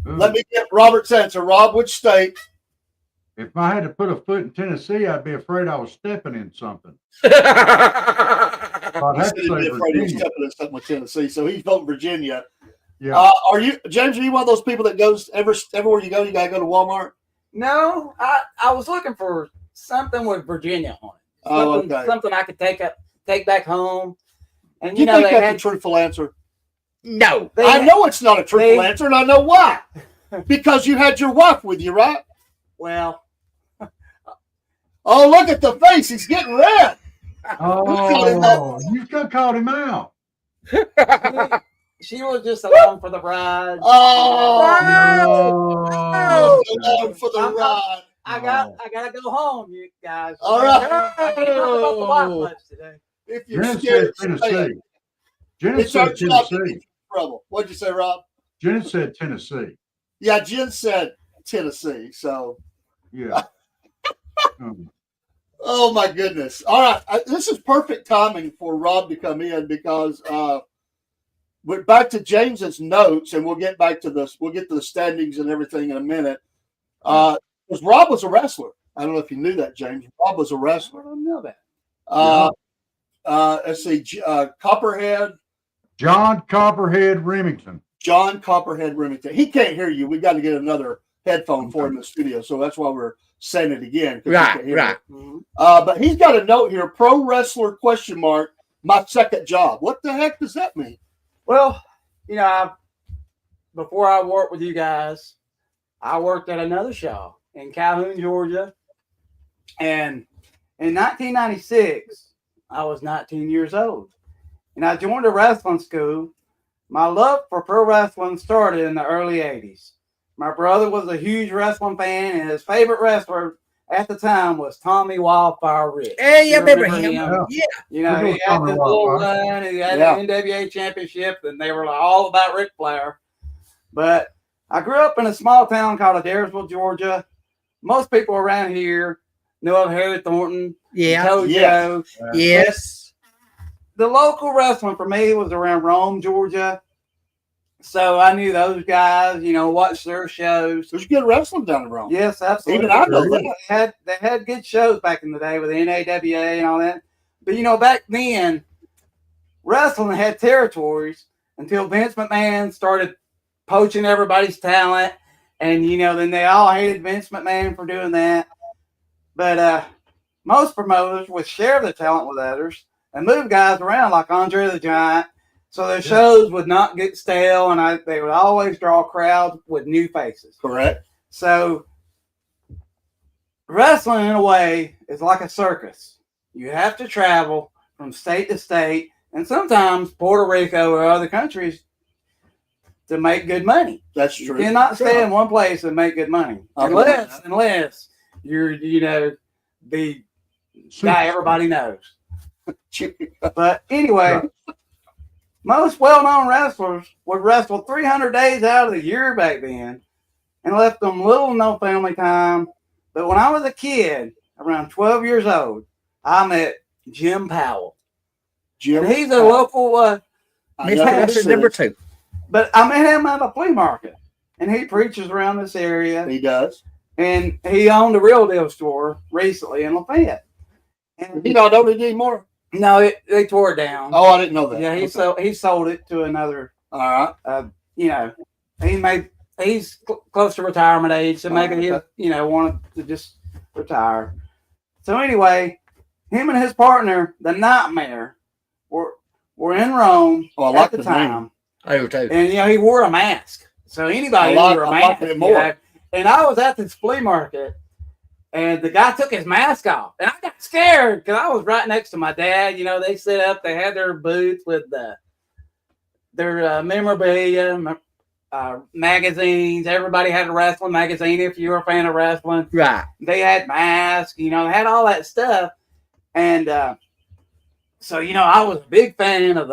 Let me get Robert's answer. Rob, which state? If I had to put a foot in Tennessee, I'd be afraid I was stepping in something. He I'd have said to he'd be say afraid of Virginia. stepping in something with Tennessee, so he's voting Virginia. Yeah. Are you, James? Are you one of those people that goes everywhere you go? You gotta go to Walmart. No, I was looking for something with Virginia on it. Oh, Something, okay. something I could take back home. And Do you know think they that's a had truthful answer? No. I know it's not a truthful answer, and I know why. Because you had your wife with you, right? Well, oh, look at the face. He's getting red. Oh, you still called him out. she was just along for the ride. Oh, along for the ride. I gotta go home, you guys. All right. I can't talk about the wife much today. If you're Jen scared, said say it. Tennessee. Jen It's our said job to Tennessee. get you in trouble. What'd you say, Rob? Jen said Tennessee. Yeah, Jen said Tennessee. So, Yeah. oh my goodness! All right, this is perfect timing for Rob to come in because we're back to James's notes, and we'll get back to this. We'll get to the standings and everything in a minute. Because Rob was a wrestler. I don't know if you knew that, James. Rob was a wrestler. I don't know that. Let's see, Copperhead. John Copperhead Remington. John Copperhead Remington. He can't hear you. We've got to get another headphone for him in the studio, so that's why we're saying it again. 'Cause he can't hear Right. you. But he's got a note here: pro wrestler ? My second job. What the heck does that mean? Well, you know, before I worked with you guys, I worked at another shop in Calhoun, Georgia, And in 1996, I was 19 years old, and I joined a wrestling school. My love for pro wrestling started in the early 80s. My brother was a huge wrestling fan, and his favorite wrestler at the time was Tommy Wildfire Rich. Hey, You I remember him. Yeah. You know, he had this little run, and he had the NWA championship, and they were like all about Ric Flair. But I grew up in a small town called Adairsville, Georgia. Most people around here know of Harry Thornton, Tojo. Yes. The local wrestling for me was around Rome, Georgia. So I knew those guys, you know, watched their shows. There's good wrestling down in Rome. Yes, absolutely. Even I know that. They had good shows back in the day with the NAWA and all that. But, you know, back then, wrestling had territories until Vince McMahon started poaching everybody's talent. And, you know, then they all hated Vince McMahon for doing that. But most promoters would share their talent with others and move guys around like Andre the Giant. So their shows would not get stale, and they would always draw crowds with new faces. Correct. So wrestling, in a way, is like a circus. You have to travel from state to state, and sometimes Puerto Rico or other countries to make good money. That's true. You cannot stay in one place and make good money. Unless you're, you know, the guy everybody knows. But anyway, most well-known wrestlers would wrestle 300 days out of the year back then and left them little or no family time. But when I was a kid, around 12 years old, I met Jim Powell. And he's a local number 2. But I met him at a flea market, and he preaches around this area. He does. And he owned a Real Deal store recently in Lafayette. And he don't own it anymore? No, they tore it down. Oh, I didn't know that. Yeah, he sold it to another. All right. You know, he's close to retirement age, so maybe he wanted to just retire. So anyway, him and his partner, the Nightmare, were in Rome at the time. And he wore a mask, so anybody wore a mask. And I was at this flea market. And the guy took his mask off. And I got scared because I was right next to my dad. You know, they set up, they had their booth with their memorabilia, magazines. Everybody had a wrestling magazine if you were a fan of wrestling. Right. They had masks, you know, they had all that stuff. And so, you know, I was a big fan of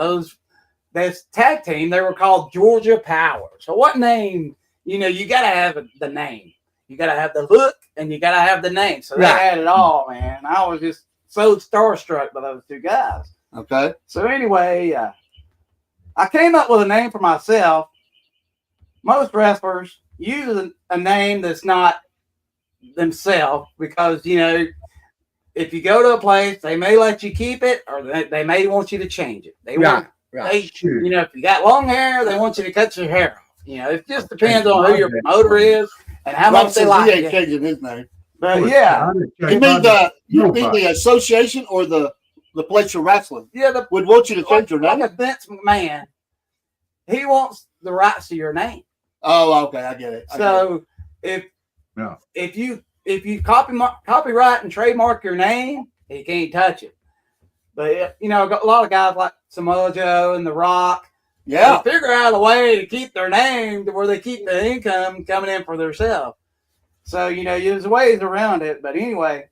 this tag team. They were called Georgia Power. So what name, you know, you got to have the name. You got to have the look, and you got to have the name. So they had it all, man. I was just so starstruck by those two guys. Okay. So anyway, I came up with a name for myself. Most wrestlers use a name that's not themselves because, you know, if you go to a place, they may let you keep it or they may want you to change it. You know, if you got long hair, they want you to cut your hair off. You know, it just depends on who your promoter is. And how much they like he ain't changing his name. But yeah. You mean the association or the place you're wrestling? Yeah, would want you to change your name? Like a Vince McMahon, he wants the rights to your name. Oh, okay, I get it. So if you copyright and trademark your name, he can't touch it. But you know, a lot of guys like Samoa Joe and The Rock. Yeah, they figure out a way to keep their name to where they keep the income coming in for themselves. So, you know, there's ways around it. But anyway,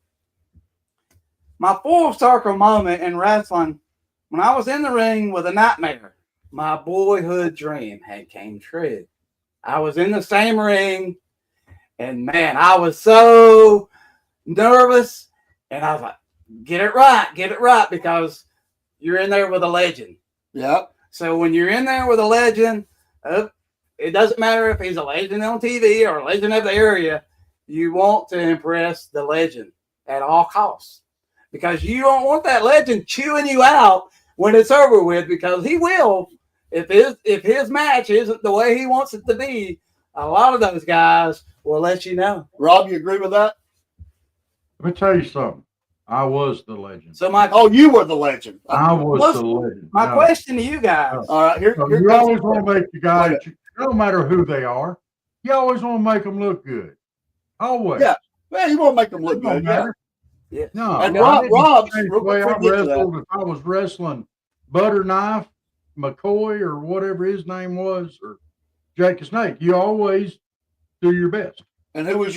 my full circle moment in wrestling, when I was in the ring with a Nightmare, my boyhood dream had came true. I was in the same ring, and man, I was so nervous. And I was like, get it right, because you're in there with a legend. Yeah. So when you're in there with a legend, it doesn't matter if he's a legend on TV or a legend of the area. You want to impress the legend at all costs because you don't want that legend chewing you out when it's over with, because he will. If his match isn't the way he wants it to be, a lot of those guys will let you know. Rob, you agree with that? Let me tell you something. I was the legend. So you were the legend. I was the legend. My question to you guys. All right, here you always want to make the guys, no matter who they are, you always want to make them look good. Always. Yeah. Well, you want to make them look good. Yeah. Yeah. No, And I Rob- didn't Rob, change real the way I quick, forget that. wrestled. If I was wrestling Butter Knife, McCoy, or whatever his name was, or Jake the Snake, you always do your best. And who was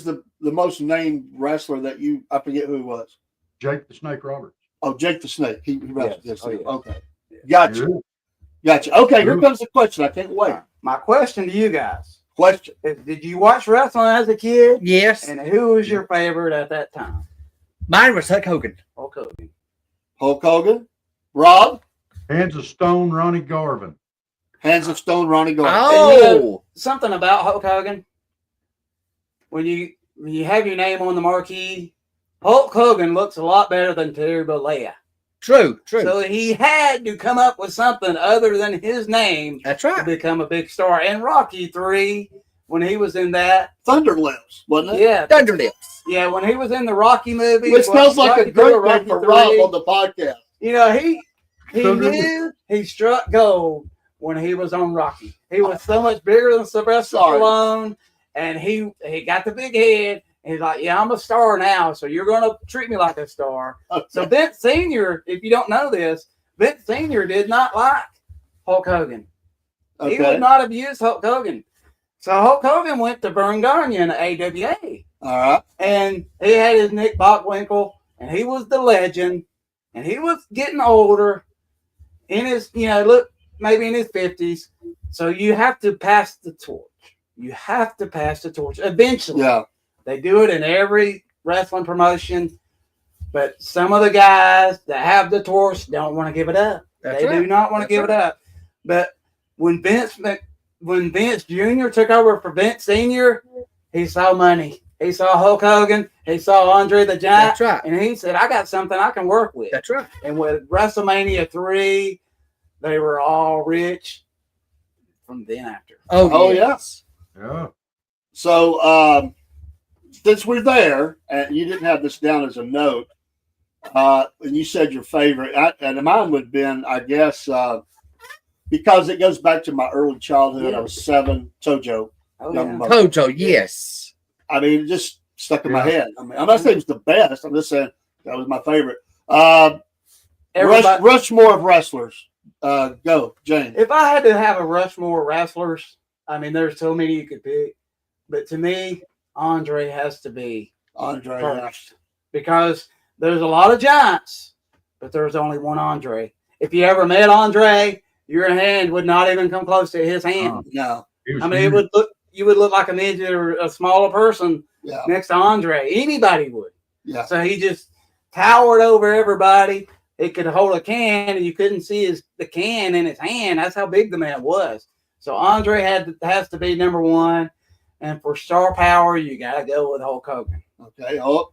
the most named wrestler that you? I forget who it was. Jake the Snake Roberts. Oh, Jake the Snake. He wrestled Yes. this. Oh, yeah. Okay, gotcha. Okay, here comes the question. I can't wait. My question to you guys: Question. Did you watch wrestling as a kid? Yes. And who was your favorite at that time? Mine was Hulk Hogan. Hulk Hogan. Hulk Hogan. Rob. Hands of Stone, Ronnie Garvin. Hands of Stone, Ronnie Garvin. And you know, something about Hulk Hogan. When you have your name on the marquee, Hulk Hogan looks a lot better than Terry Bollea. True. So he had to come up with something other than his name. That's right. To become a big star. And Rocky 3, when he was in that. Thunderlips, wasn't it? Yeah. Thunderlips. Yeah, when he was in the Rocky movie. Which smells like Rocky a great 2 or thing Rocky for 3, Rob on the podcast. You know, he So knew he struck gold when he was on Rocky. He was so much bigger than Sylvester Stallone, and he got the big head. And he's like, yeah, I'm a star now, so you're going to treat me like a star. Okay. So Vince Sr., if you don't know this, Vince Sr. did not like Hulk Hogan. Okay. He would not have used Hulk Hogan. So Hulk Hogan went to Vern Gagne in the AWA. All right. And he had his Nick Bockwinkel, and he was the legend, and he was getting older in his, maybe in his 50s. So you have to pass the torch. You have to pass the torch eventually. Yeah. They do it in every wrestling promotion, but some of the guys that have the torch don't want to give it up. That's They right. do not want to give it up. But when Vince Jr. took over for Vince Sr., he saw money. He saw Hulk Hogan. He saw Andre the Giant. That's right. And he said, I got something I can work with. That's right. And with WrestleMania 3, they were all rich from then after. Oh, yes. Yeah. So, since we're there, and you didn't have this down as a note, and you said your favorite, and mine would have been, I guess, because it goes back to my early childhood. I was 7, Tojo. Oh, Young yeah. Buck. Tojo, yes. I mean, it just stuck in my Yeah. head. I mean, I'm not saying it's the best. I'm just saying that was my favorite. Everybody- Rushmore of wrestlers. Go, James. If I had to have a Rushmore wrestlers, I mean, there's so many you could pick. But to me, Andre has to be Andre. first. Because there's a lot of giants, but there's only one Andre. If you ever met Andre, your hand would not even come close to his hand. No. He was I mean, huge. you would look like a midget or a smaller person Yeah. next to Andre. Anybody would. Yeah. So he just towered over everybody. He could hold a can, and you couldn't see the can in his hand. That's how big the man was. So Andre has to be number one. And for star power, you got to go with Hulk Hogan. Okay. Oh,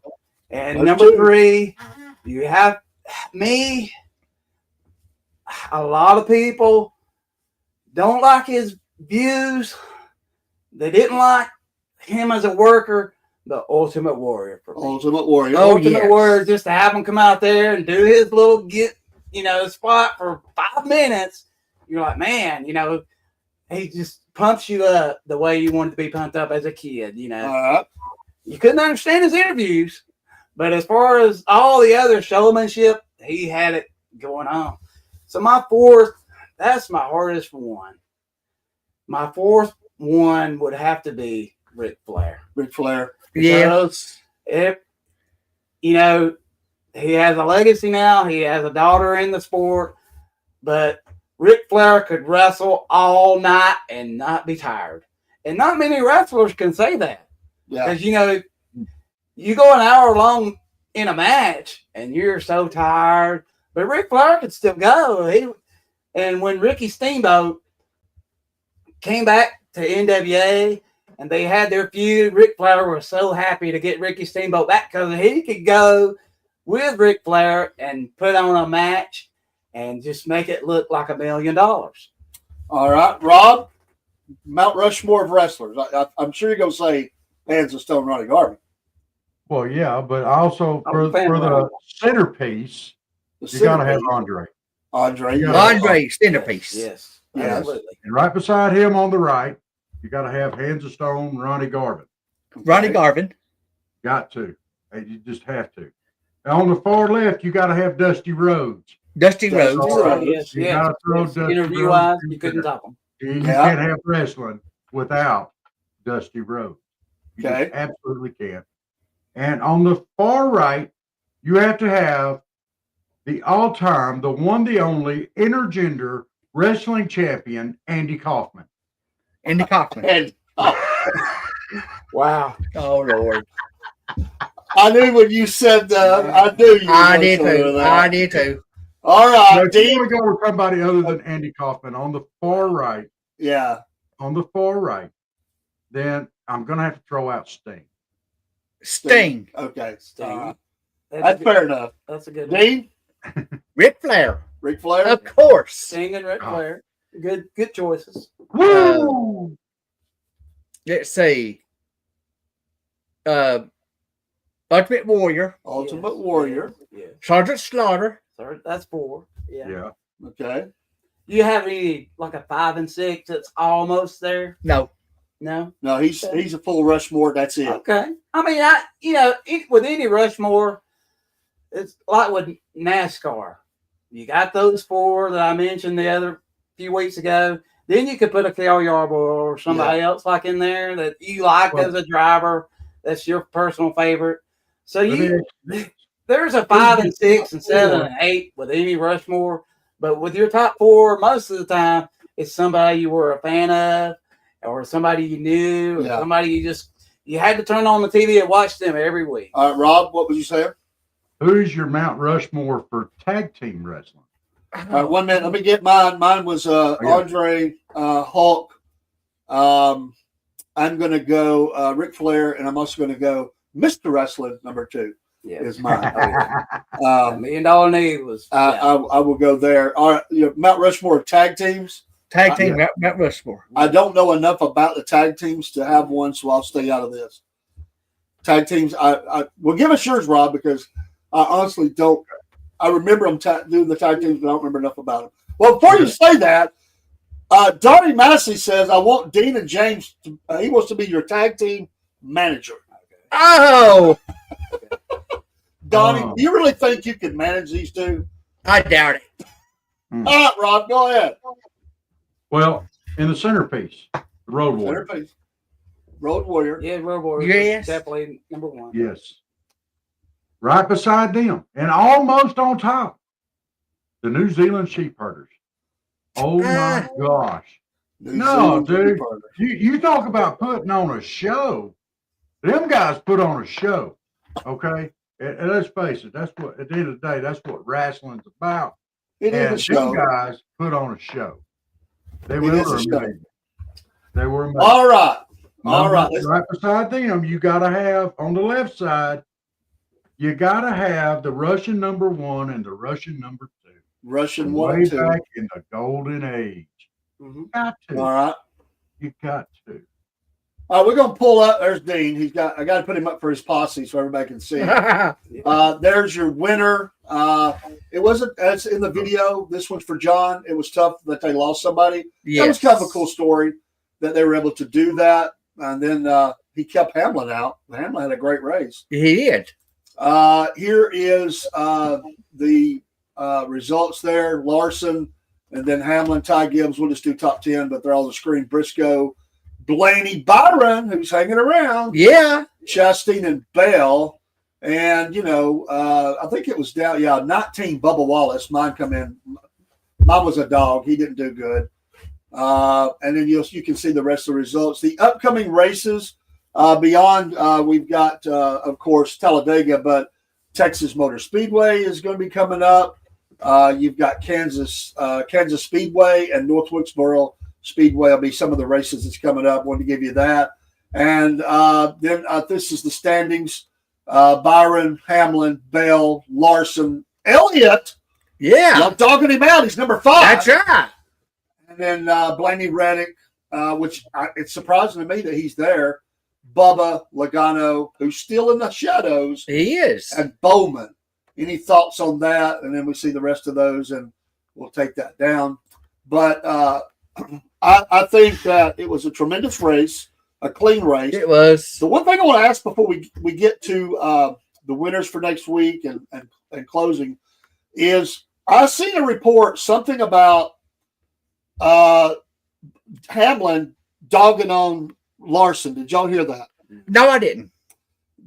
And That's number two. 3, you have me. A lot of people don't like his views. They didn't like him as a worker. The Ultimate Warrior for me. Ultimate Warrior. Oh, Ultimate yes. Warrior, just to have him come out there and do his little spot for 5 minutes. You're like, man, he just pumps you up the way you wanted to be pumped up as a kid. All right. You couldn't understand his interviews, but as far as all the other showmanship, he had it going on. So my 4th, that's my hardest one. My 4th one would have to be Ric Flair. Ric Flair. Yes. If he has a legacy now, he has a daughter in the sport, but Ric Flair could wrestle all night and not be tired. And not many wrestlers can say that. Yeah. Because, you go an hour long in a match and you're so tired, but Ric Flair could still go. And when Ricky Steamboat came back to NWA and they had their feud, Ric Flair was so happy to get Ricky Steamboat back because he could go with Ric Flair and put on a match and just make it look like $1 million. All right. Rob, Mount Rushmore of wrestlers. I'm sure you're going to say Hands of Stone, Ronnie Garvin. Well, yeah, but also for the centerpiece, you got to have Andre. Andre. Yeah. Andre, centerpiece. Yes. Yes. Absolutely. And right beside him on the right, you got to have Hands of Stone, Ronnie Garvin. Ronnie Garvin. Got to. You just have to. On the far left, you got to have Dusty Rhodes. Dusty That's Rhodes. all right. Yes, You yes. gotta throw yes. Dusty Interview Rhodes wise, in you couldn't there. top them. You Yeah. can't have wrestling without Dusty Rhodes. You just Okay. absolutely can't. And on the far right, you have to have the all-time, the one, the only intergender wrestling champion, Andy Kaufman. Andy Kaufman. And Wow. Oh Lord. I knew when you said that. I knew you. I were did gonna too. say I that. did too. All Now, right, if you Dean. want to go with somebody other than Andy Kaufman on the far right, Yeah. then I'm going to have to throw out Sting. Sting. Okay. Sting. That's fair enough. That's a good one. Dean. Ric Flair. Ric Flair. Of course. Sting and Ric Oh. Flair. Good choices. Woo! Let's see. Ultimate Warrior. Ultimate Yes, Warrior. Yeah. Sergeant Slaughter. So that's 4. Yeah. Yeah. Okay. Do you have any like a 5 and 6 that's almost there? No. No. No, he's a full Rushmore. That's it. Okay. I mean, with any Rushmore, it's like with NASCAR. You got those 4 that I mentioned the other few weeks ago. Then you could put a Cale Yarborough or somebody else like in there that you like as a driver. That's your personal favorite. So there's a 5 and 6 and 7 and 8 with any Rushmore. But with your top 4, most of the time, it's somebody you were a fan of, or somebody you knew, or somebody you had to turn on the TV and watch them every week. All right, Rob, what was you saying? Who's your Mount Rushmore for tag team wrestling? All right, 1 minute. Let me get mine. Mine was Andre Hulk. I'm going to go Ric Flair, and I'm also going to go Mr. Wrestling number 2. Yeah, is mine. $1 Million Knee was. I will go there. All right, Mount Rushmore tag teams. Tag team, Mount Rushmore. I don't know enough about the tag teams to have one, so I'll stay out of this. Tag teams. Well, give us yours, Rob, because I honestly don't. I remember them doing the tag teams, but I don't remember enough about them. Well, before you say that, Donnie Massey says, I want Dean and James. He wants to be your tag team manager. Oh, Donnie, do you really think you can manage these two? I doubt it. All right, Rob, go ahead. Well, in the centerpiece, the Road Warrior. Centerpiece. Road Warrior. Yeah, Road Warrior. Yes. Definitely number 1. Yes. Right beside them, and almost on top, the New Zealand Sheep Herders. Oh my gosh. No, dude. You talk about putting on a show. Them guys put on a show. Okay? And let's face it, that's what at the end of the day, that's what wrestling's about. It is a show. Them guys put on a show. They It were is a show. amazing. They were amazing. All right. All right. Right beside them, you gotta have on the left side, you gotta have the Russian number 1 and the Russian number 2. Russian Way 1 and 2. back in the golden age. Got to. All right. You got to. All right, we're gonna pull up. There's Dean. I got to put him up for his posse so everybody can see. There's your winner. It wasn't. That's in the video. This one's for John. It was tough that they lost somebody. Yes. That was kind of a cool story that they were able to do that. And then he kept Hamlin out. Hamlin had a great race. He did. Here is the results there. Larson and then Hamlin, Ty Gibbs. We'll just do top 10, but they're all on the screen. Briscoe, Blaney, Byron, who's hanging around. Yeah. Chastain and Bell. And, I think it was down, 19, Bubba Wallace. Mine come in. Mine was a dog. He didn't do good. And then you can see the rest of the results. The upcoming races beyond, we've got, of course, Talladega, but Texas Motor Speedway is going to be coming up. You've got Kansas Speedway and North Wilkesboro Speedway will be some of the races that's coming up. Wanted to give you that. And then this is the standings. Byron, Hamlin, Bell, Larson, Elliott. Yeah. I'm dogging him out. He's number 5. That's right. And then Blaney Reddick, which it's surprising to me that he's there. Bubba, Logano, who's still in the shadows. He is. And Bowman. Any thoughts on that? And then we see the rest of those, and we'll take that down. But I think that it was a tremendous race, a clean race. It was. The one thing I want to ask before we get to the winners for next week and closing is I seen a report something about Hamlin dogging on Larson. Did y'all hear that? No, I didn't.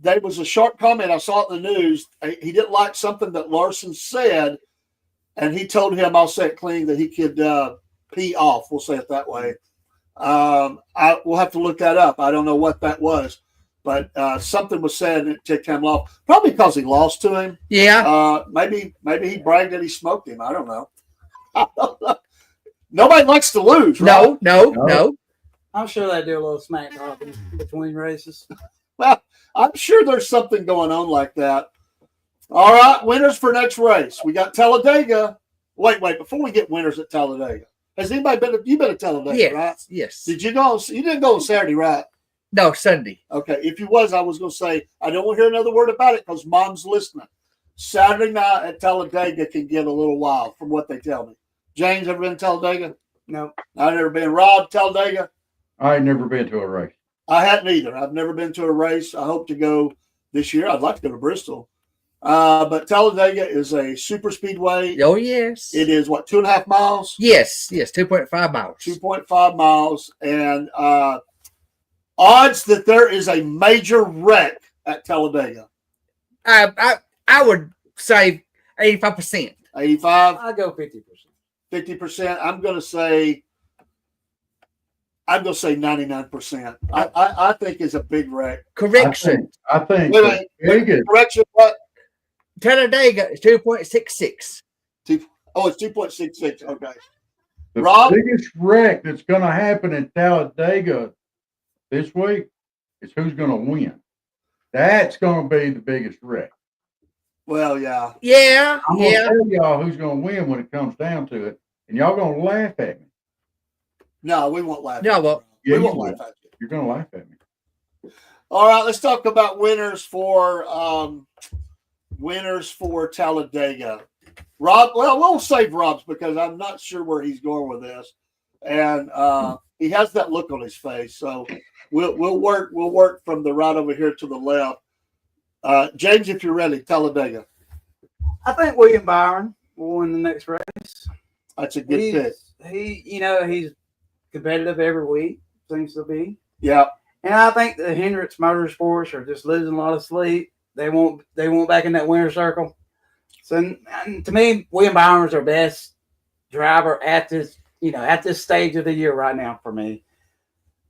There was a sharp comment. I saw it in the news. He didn't like something that Larson said, and he told him, I'll say it clean, that he could pee off. We'll say it that way. We'll have to look that up. I don't know what that was, but something was said and it ticked him off. Probably because he lost to him. Yeah. Maybe he bragged that he smoked him. I don't know. Nobody likes to lose, right? No. I'm sure they do a little smack talking between races. Well, I'm sure there's something going on like that. All right, winners for next race. We got Talladega. Wait, before we get winners at Talladega. Has anybody you've been at Talladega, right? Yes. Did you go? You didn't go on Saturday, right? No, Sunday. Okay. If you was, I was going to say, I don't want to hear another word about it because Mom's listening. Saturday night at Talladega can get a little wild from what they tell me. James, ever been to Talladega? No. I've never been. Rob, Talladega? I ain't never been to a race. I hadn't either. I've never been to a race. I hope to go this year. I'd like to go to Bristol. But Talladega is a super speedway. Oh, yes. It is, 2.5 miles? Yes, 2.5 miles. 2.5 miles. And odds that there is a major wreck at Talladega. I would say 85%. 85? I'll go 50%. 50%. I'm going to say 99%. I think it's a big wreck. Correction. I think Wait, biggest. Correction, what? Talladega is 2.66. Oh, it's 2.66. Okay. The Rob? biggest wreck that's going to happen in Talladega this week is who's going to win. That's going to be the biggest wreck. Well, yeah. Yeah. I'm going to tell y'all who's going to win when it comes down to it, and y'all going to laugh at me. No, we won't laugh. No, well, we won't laugh at you. You're going to laugh at me. All right, let's talk about winners for Talladega. Rob, well, we'll save Rob's because I'm not sure where he's going with this, and he has that look on his face. So we'll work from the right over here to the left. James, if you're ready, Talladega. I think William Byron will win the next race. That's a good pick. He's competitive every week, seems to be. Yeah. And I think the Hendricks Motorsports are just losing a lot of sleep. They won't back in that winner's circle. So to me, William Byron's our best driver at this stage of the year right now for me.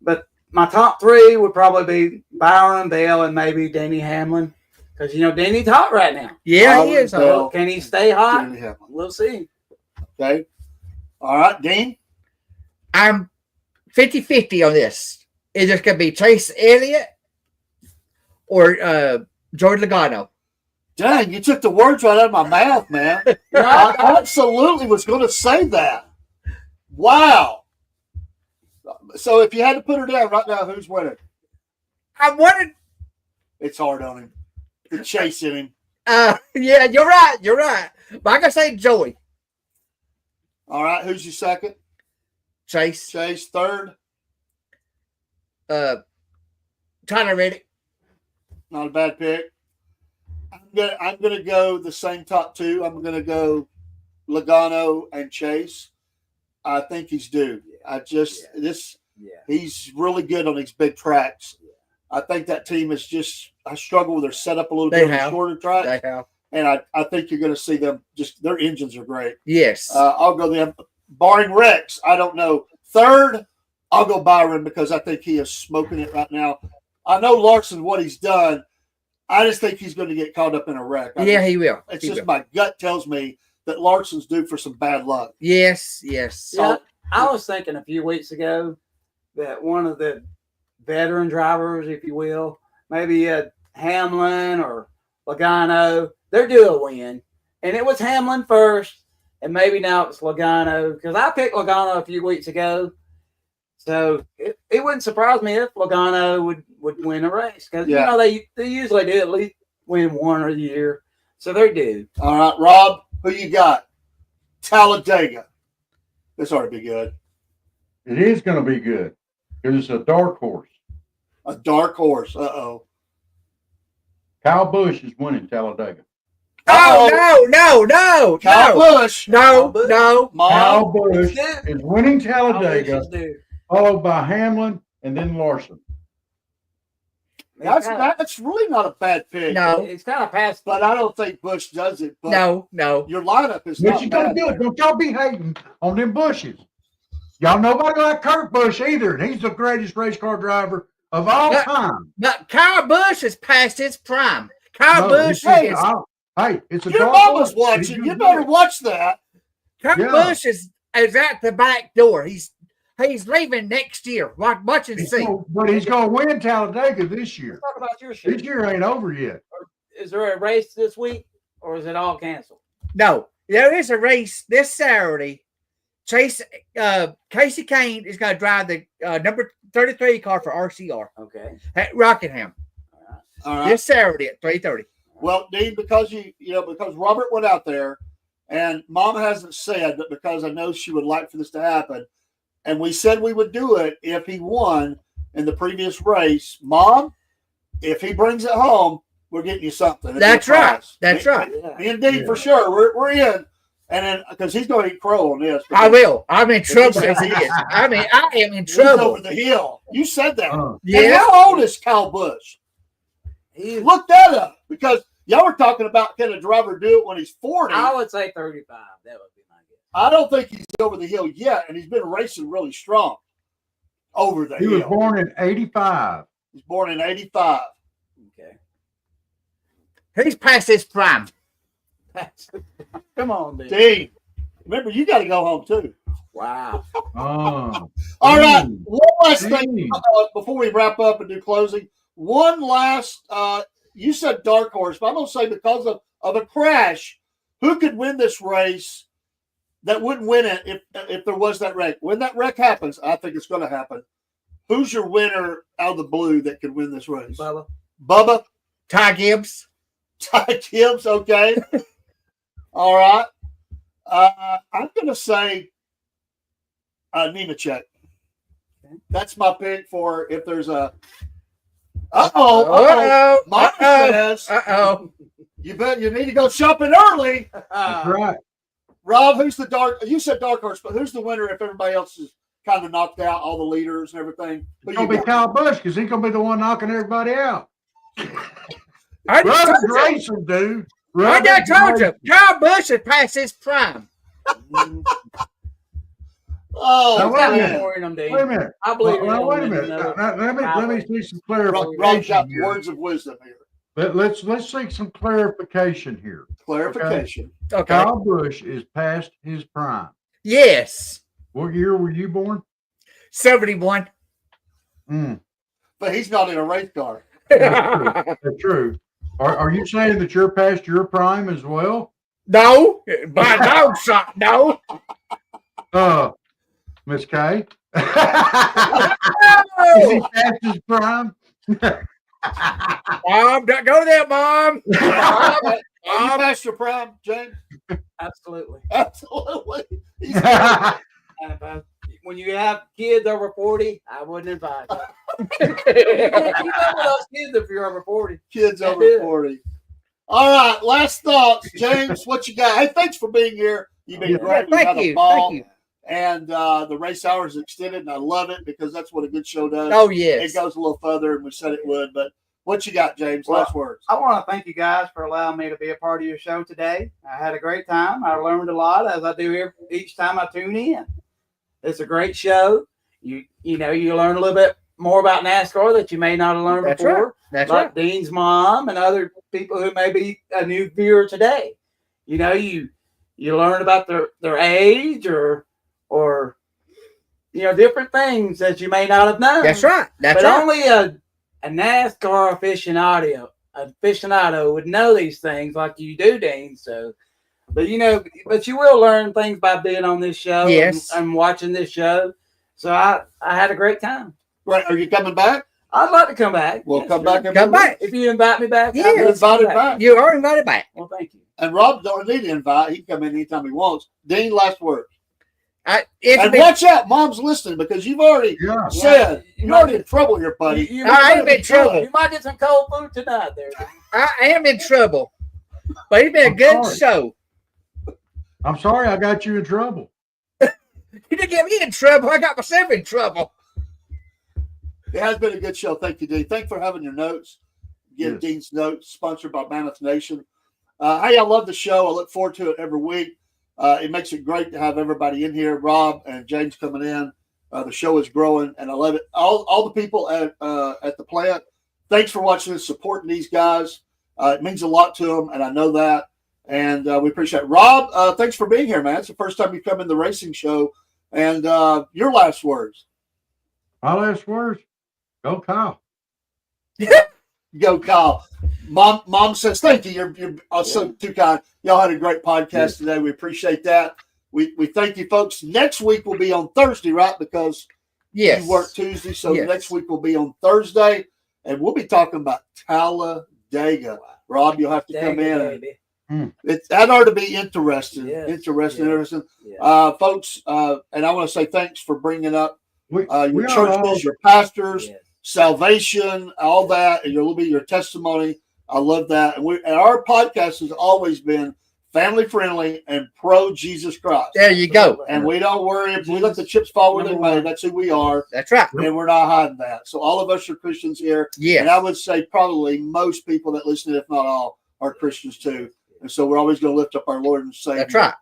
But my top three would probably be Byron, Bell, and maybe Denny Hamlin. Because Denny's hot right now. Yeah, he is. Bell, Can he stay hot? Denny Hamlin. We'll see. Okay. All right, Dean. I'm 50-50 on this. Is it going to be Chase Elliott or Joey Logano? Dang, you took the words right out of my mouth, man. I absolutely was going to say that. Wow. So if you had to put her down right now, who's winning? I wanted. It's hard on him. The chase in him. Yeah, you're right. But I'm going to say Joey. All right, who's your second? Chase. Third? Tyler Reddick. Not a bad pick. I'm gonna go the same top two. I'm gonna go Logano and Chase. I think he's due. He's really good on these big tracks. I think that team is just I struggle with their setup a little bit on the shorter track. They have. And I think you're gonna see them their engines are great. Yes. I'll go them. Barring Rex, I don't know. Third, I'll go Byron because I think he is smoking it right now. I know Larson, what he's done. I just think he's going to get caught up in a wreck. He will. It's just my gut tells me that Larson's due for some bad luck. Yes. So I was thinking a few weeks ago that one of the veteran drivers, if you will, maybe Hamlin or Logano, they're due a win. And it was Hamlin first, and maybe now it's Logano because I picked Logano a few weeks ago. So it wouldn't surprise me if Logano would win a race because they usually do at least win one a year, so they're due. All right, Rob, who you got? Talladega. This ought to be good. It is going to be good because it's a dark horse. A dark horse. Uh-oh. Kyle Busch is winning Talladega. Oh, no. Kyle Busch. No. Kyle Mom. Busch is winning Talladega, Dude. followed by Hamlin and then Larson. That's really not a bad pick. No. It's kind of past. But I don't think Bush does it. But No. your lineup is What not you gonna bad. do it? Don't y'all be hating on them Bushes. Y'all nobody like Kurt Busch either, and he's the greatest race car driver of all time. But Kyle Busch is past his prime. Kyle Busch hey, is. Hey, it's a Your dark mama's horse. watching. You better watch that. Kurt Yeah. Busch is at the back door. He's leaving next year. Watch and see. But he's going to win Talladega this year. Talk about your show. This year ain't over yet. Is there a race this week, or is it all canceled? No, there is a race this Saturday. Casey Kane is going to drive the number 33 car for RCR Okay. at Rockingham All right. this Saturday at 3:30. Well, Dean, because because Robert went out there, and Mom hasn't said, but because I know she would like for this to happen, and we said we would do it if he won in the previous race. Mom, if he brings it home, we're getting you something. That's right. That's right. Me and Dean for sure. We're in, and then because he's going to eat crow on this. I will. I'm in trouble as it is. I mean, I am in He's trouble. over the hill. You said that. Yes. And how old is Kyle Busch? Look that up because y'all were talking about can a driver do it when he's 40. I would say 35. That would be my guess. I don't think he's over the hill yet, and he's been racing really strong over the He hill. was born in 85. He's born in 85. Okay. He's past his prime. Come on, dude. Dean, remember, you got to go home, too. Wow. Oh. All right. One last thing Dean. before we wrap up and do closing. One last, you said dark horse, but I'm going to say because of a crash, who could win this race that wouldn't win it if there was that wreck? When that wreck happens, I think it's going to happen. Who's your winner out of the blue that could win this race? Bubba? Ty Gibbs. Ty Gibbs, okay. All right. I'm going to say Nemechek. That's my pick for if there's a. Mama says. You bet you need to go shopping early. That's right. Rob, who's the dark? You said dark horse, but who's the winner if everybody else is kind of knocked out, all the leaders and everything? It's going to be Kyle Busch because he's going to be the one knocking everybody out. I Rubber's racing, dude. I just told you, Kyle Busch is past his prime. Oh, now, wait a minute. Wait a minute. I believe Well, it. wait a minute. Let me see some Rob's clarification got here. words of wisdom here. Let's see some clarification here. Clarification. Okay. Kyle Busch is past his prime. Yes. What year were you born? 71. But he's not in a race car. That's true. Are you saying that you're past your prime as well? No. By a dog shot. No. Miss Kay? Is No. he past his prime? Mom, don't go there, Mom. Are you past your prime, James? Absolutely. Absolutely. He's When you have kids over 40, I wouldn't advise you. You live with those kids if you're over 40. kids over 40. All right, last thoughts. James, what you got? Hey, thanks for being here. You've been great. We had a ball. Thank you. And the race hour is extended, and I love it because that's what a good show does. Oh, yes. It goes a little further, and we said it would. But what you got, James? Last words. I want to thank you guys for allowing me to be a part of your show today. I had a great time. I learned a lot as I do here each time I tune in. It's a great show. You learn a little bit more about NASCAR that you may not have learned That's before. right. That's like right. Dean's mom and other people who may be a new viewer today. You learn about their age or different things that you may not have known. That's right. That's but right. only a NASCAR aficionado would know these things like you do, Dean. So, but you will learn things by being on this show. Yes. and watching this show. So I had a great time. Right. Are you coming back? I'd like to come back. Well, Yes, come sure. back. Come back. If you invite me back, Yeah. I'd You're love to come invited back. You are invited back. Well, thank you. And Rob don't need to invite. He can come in anytime he wants. Dean, last words. And watch out, Mom's listening because you've already said you're already in trouble here, buddy. I am in trouble. You might get some cold food tonight there. I am in trouble. But it's been a good show. I'm sorry I got you in trouble. You didn't get me in trouble. I got myself in trouble. It has been a good show. Thank you, Dean. Thanks for having your notes. Give Dean's notes, sponsored by Mammoth Nation. Hey, I love the show. I look forward to it every week. It makes it great to have everybody in here. Rob and James coming in. The show is growing, and I love it. All the people at the plant, thanks for watching and supporting these guys. It means a lot to them, and I know that. And we appreciate it. Rob, thanks for being here, man. It's the first time you've come in the racing show. And your last words. My last words? Go Kyle. Go Kyle. Mom says, thank you. You're so too kind. Y'all had a great podcast today. We appreciate that. We thank you, folks. Next week will be on Thursday, right? Because you work Tuesday. So next week will be on Thursday. And we'll be talking about Talladega. Rob, you'll have to come in. That ought to be interesting. Interesting. Yeah. Folks, and I want to say thanks for bringing up your churches, your pastors, salvation, all that, and your testimony. I love that. And our podcast has always been family friendly and pro Jesus Christ. There you go. And we don't worry if we let the chips fall where they may. That's who we are. That's right. And we're not hiding that. So all of us are Christians here. Yeah. And I would say probably most people that listen, if not all, are Christians too. And so we're always going to lift up our Lord and Savior. That's right.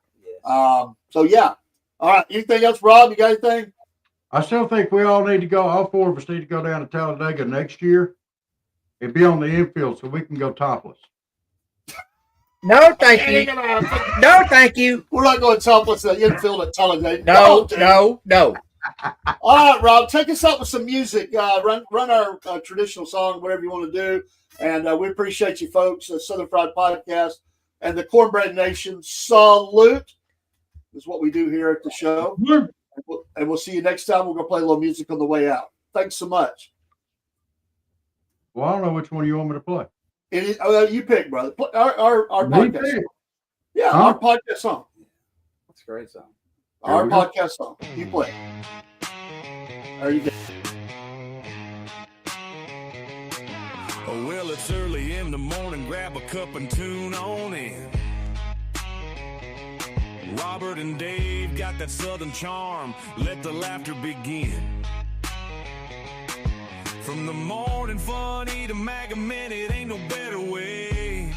So yeah. All right. Anything else, Rob? You got anything? I still think we all need to go. All four of us need to go down to Talladega next year and be on the infield so we can go topless. No, thank you. No, thank you. We're not going topless at the infield at Talladega. No. All right, Rob, take us out with some music. Run our traditional song, whatever you want to do. And we appreciate you folks. Southern Fried Podcast and the Cornbread Nation. Salute is what we do here at the show. And we'll see you next time. We're going to play a little music on the way out. Thanks so much. Well, I don't know which one you want me to play. It is, you pick, brother. Our podcast song. Yeah, our podcast song. That's a great song. Our podcast song. You play. There you go. Oh, well, it's early in the morning. Grab a cup and tune on in. Robert and Dave got that southern charm. Let the laughter begin. From the morning funny to Maga Minute, ain't no better way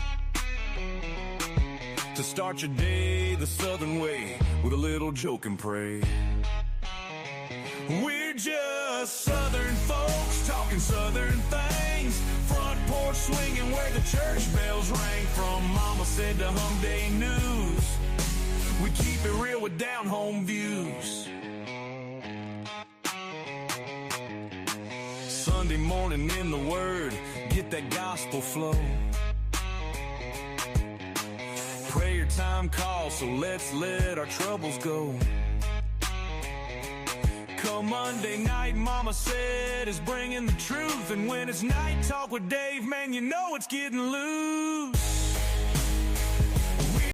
to start your day the southern way with a little joke and pray. We're just southern folks talking southern things. Front porch swinging where the church bells rang. From Mama Said to Hum Day News, we keep it real with down home views. Sunday morning in the Word, get that gospel flow. Prayer time calls, so let's let our troubles go. Come Monday night, Mama Said is bringing the truth. And when it's night talk with Dave, man, you know it's getting loose.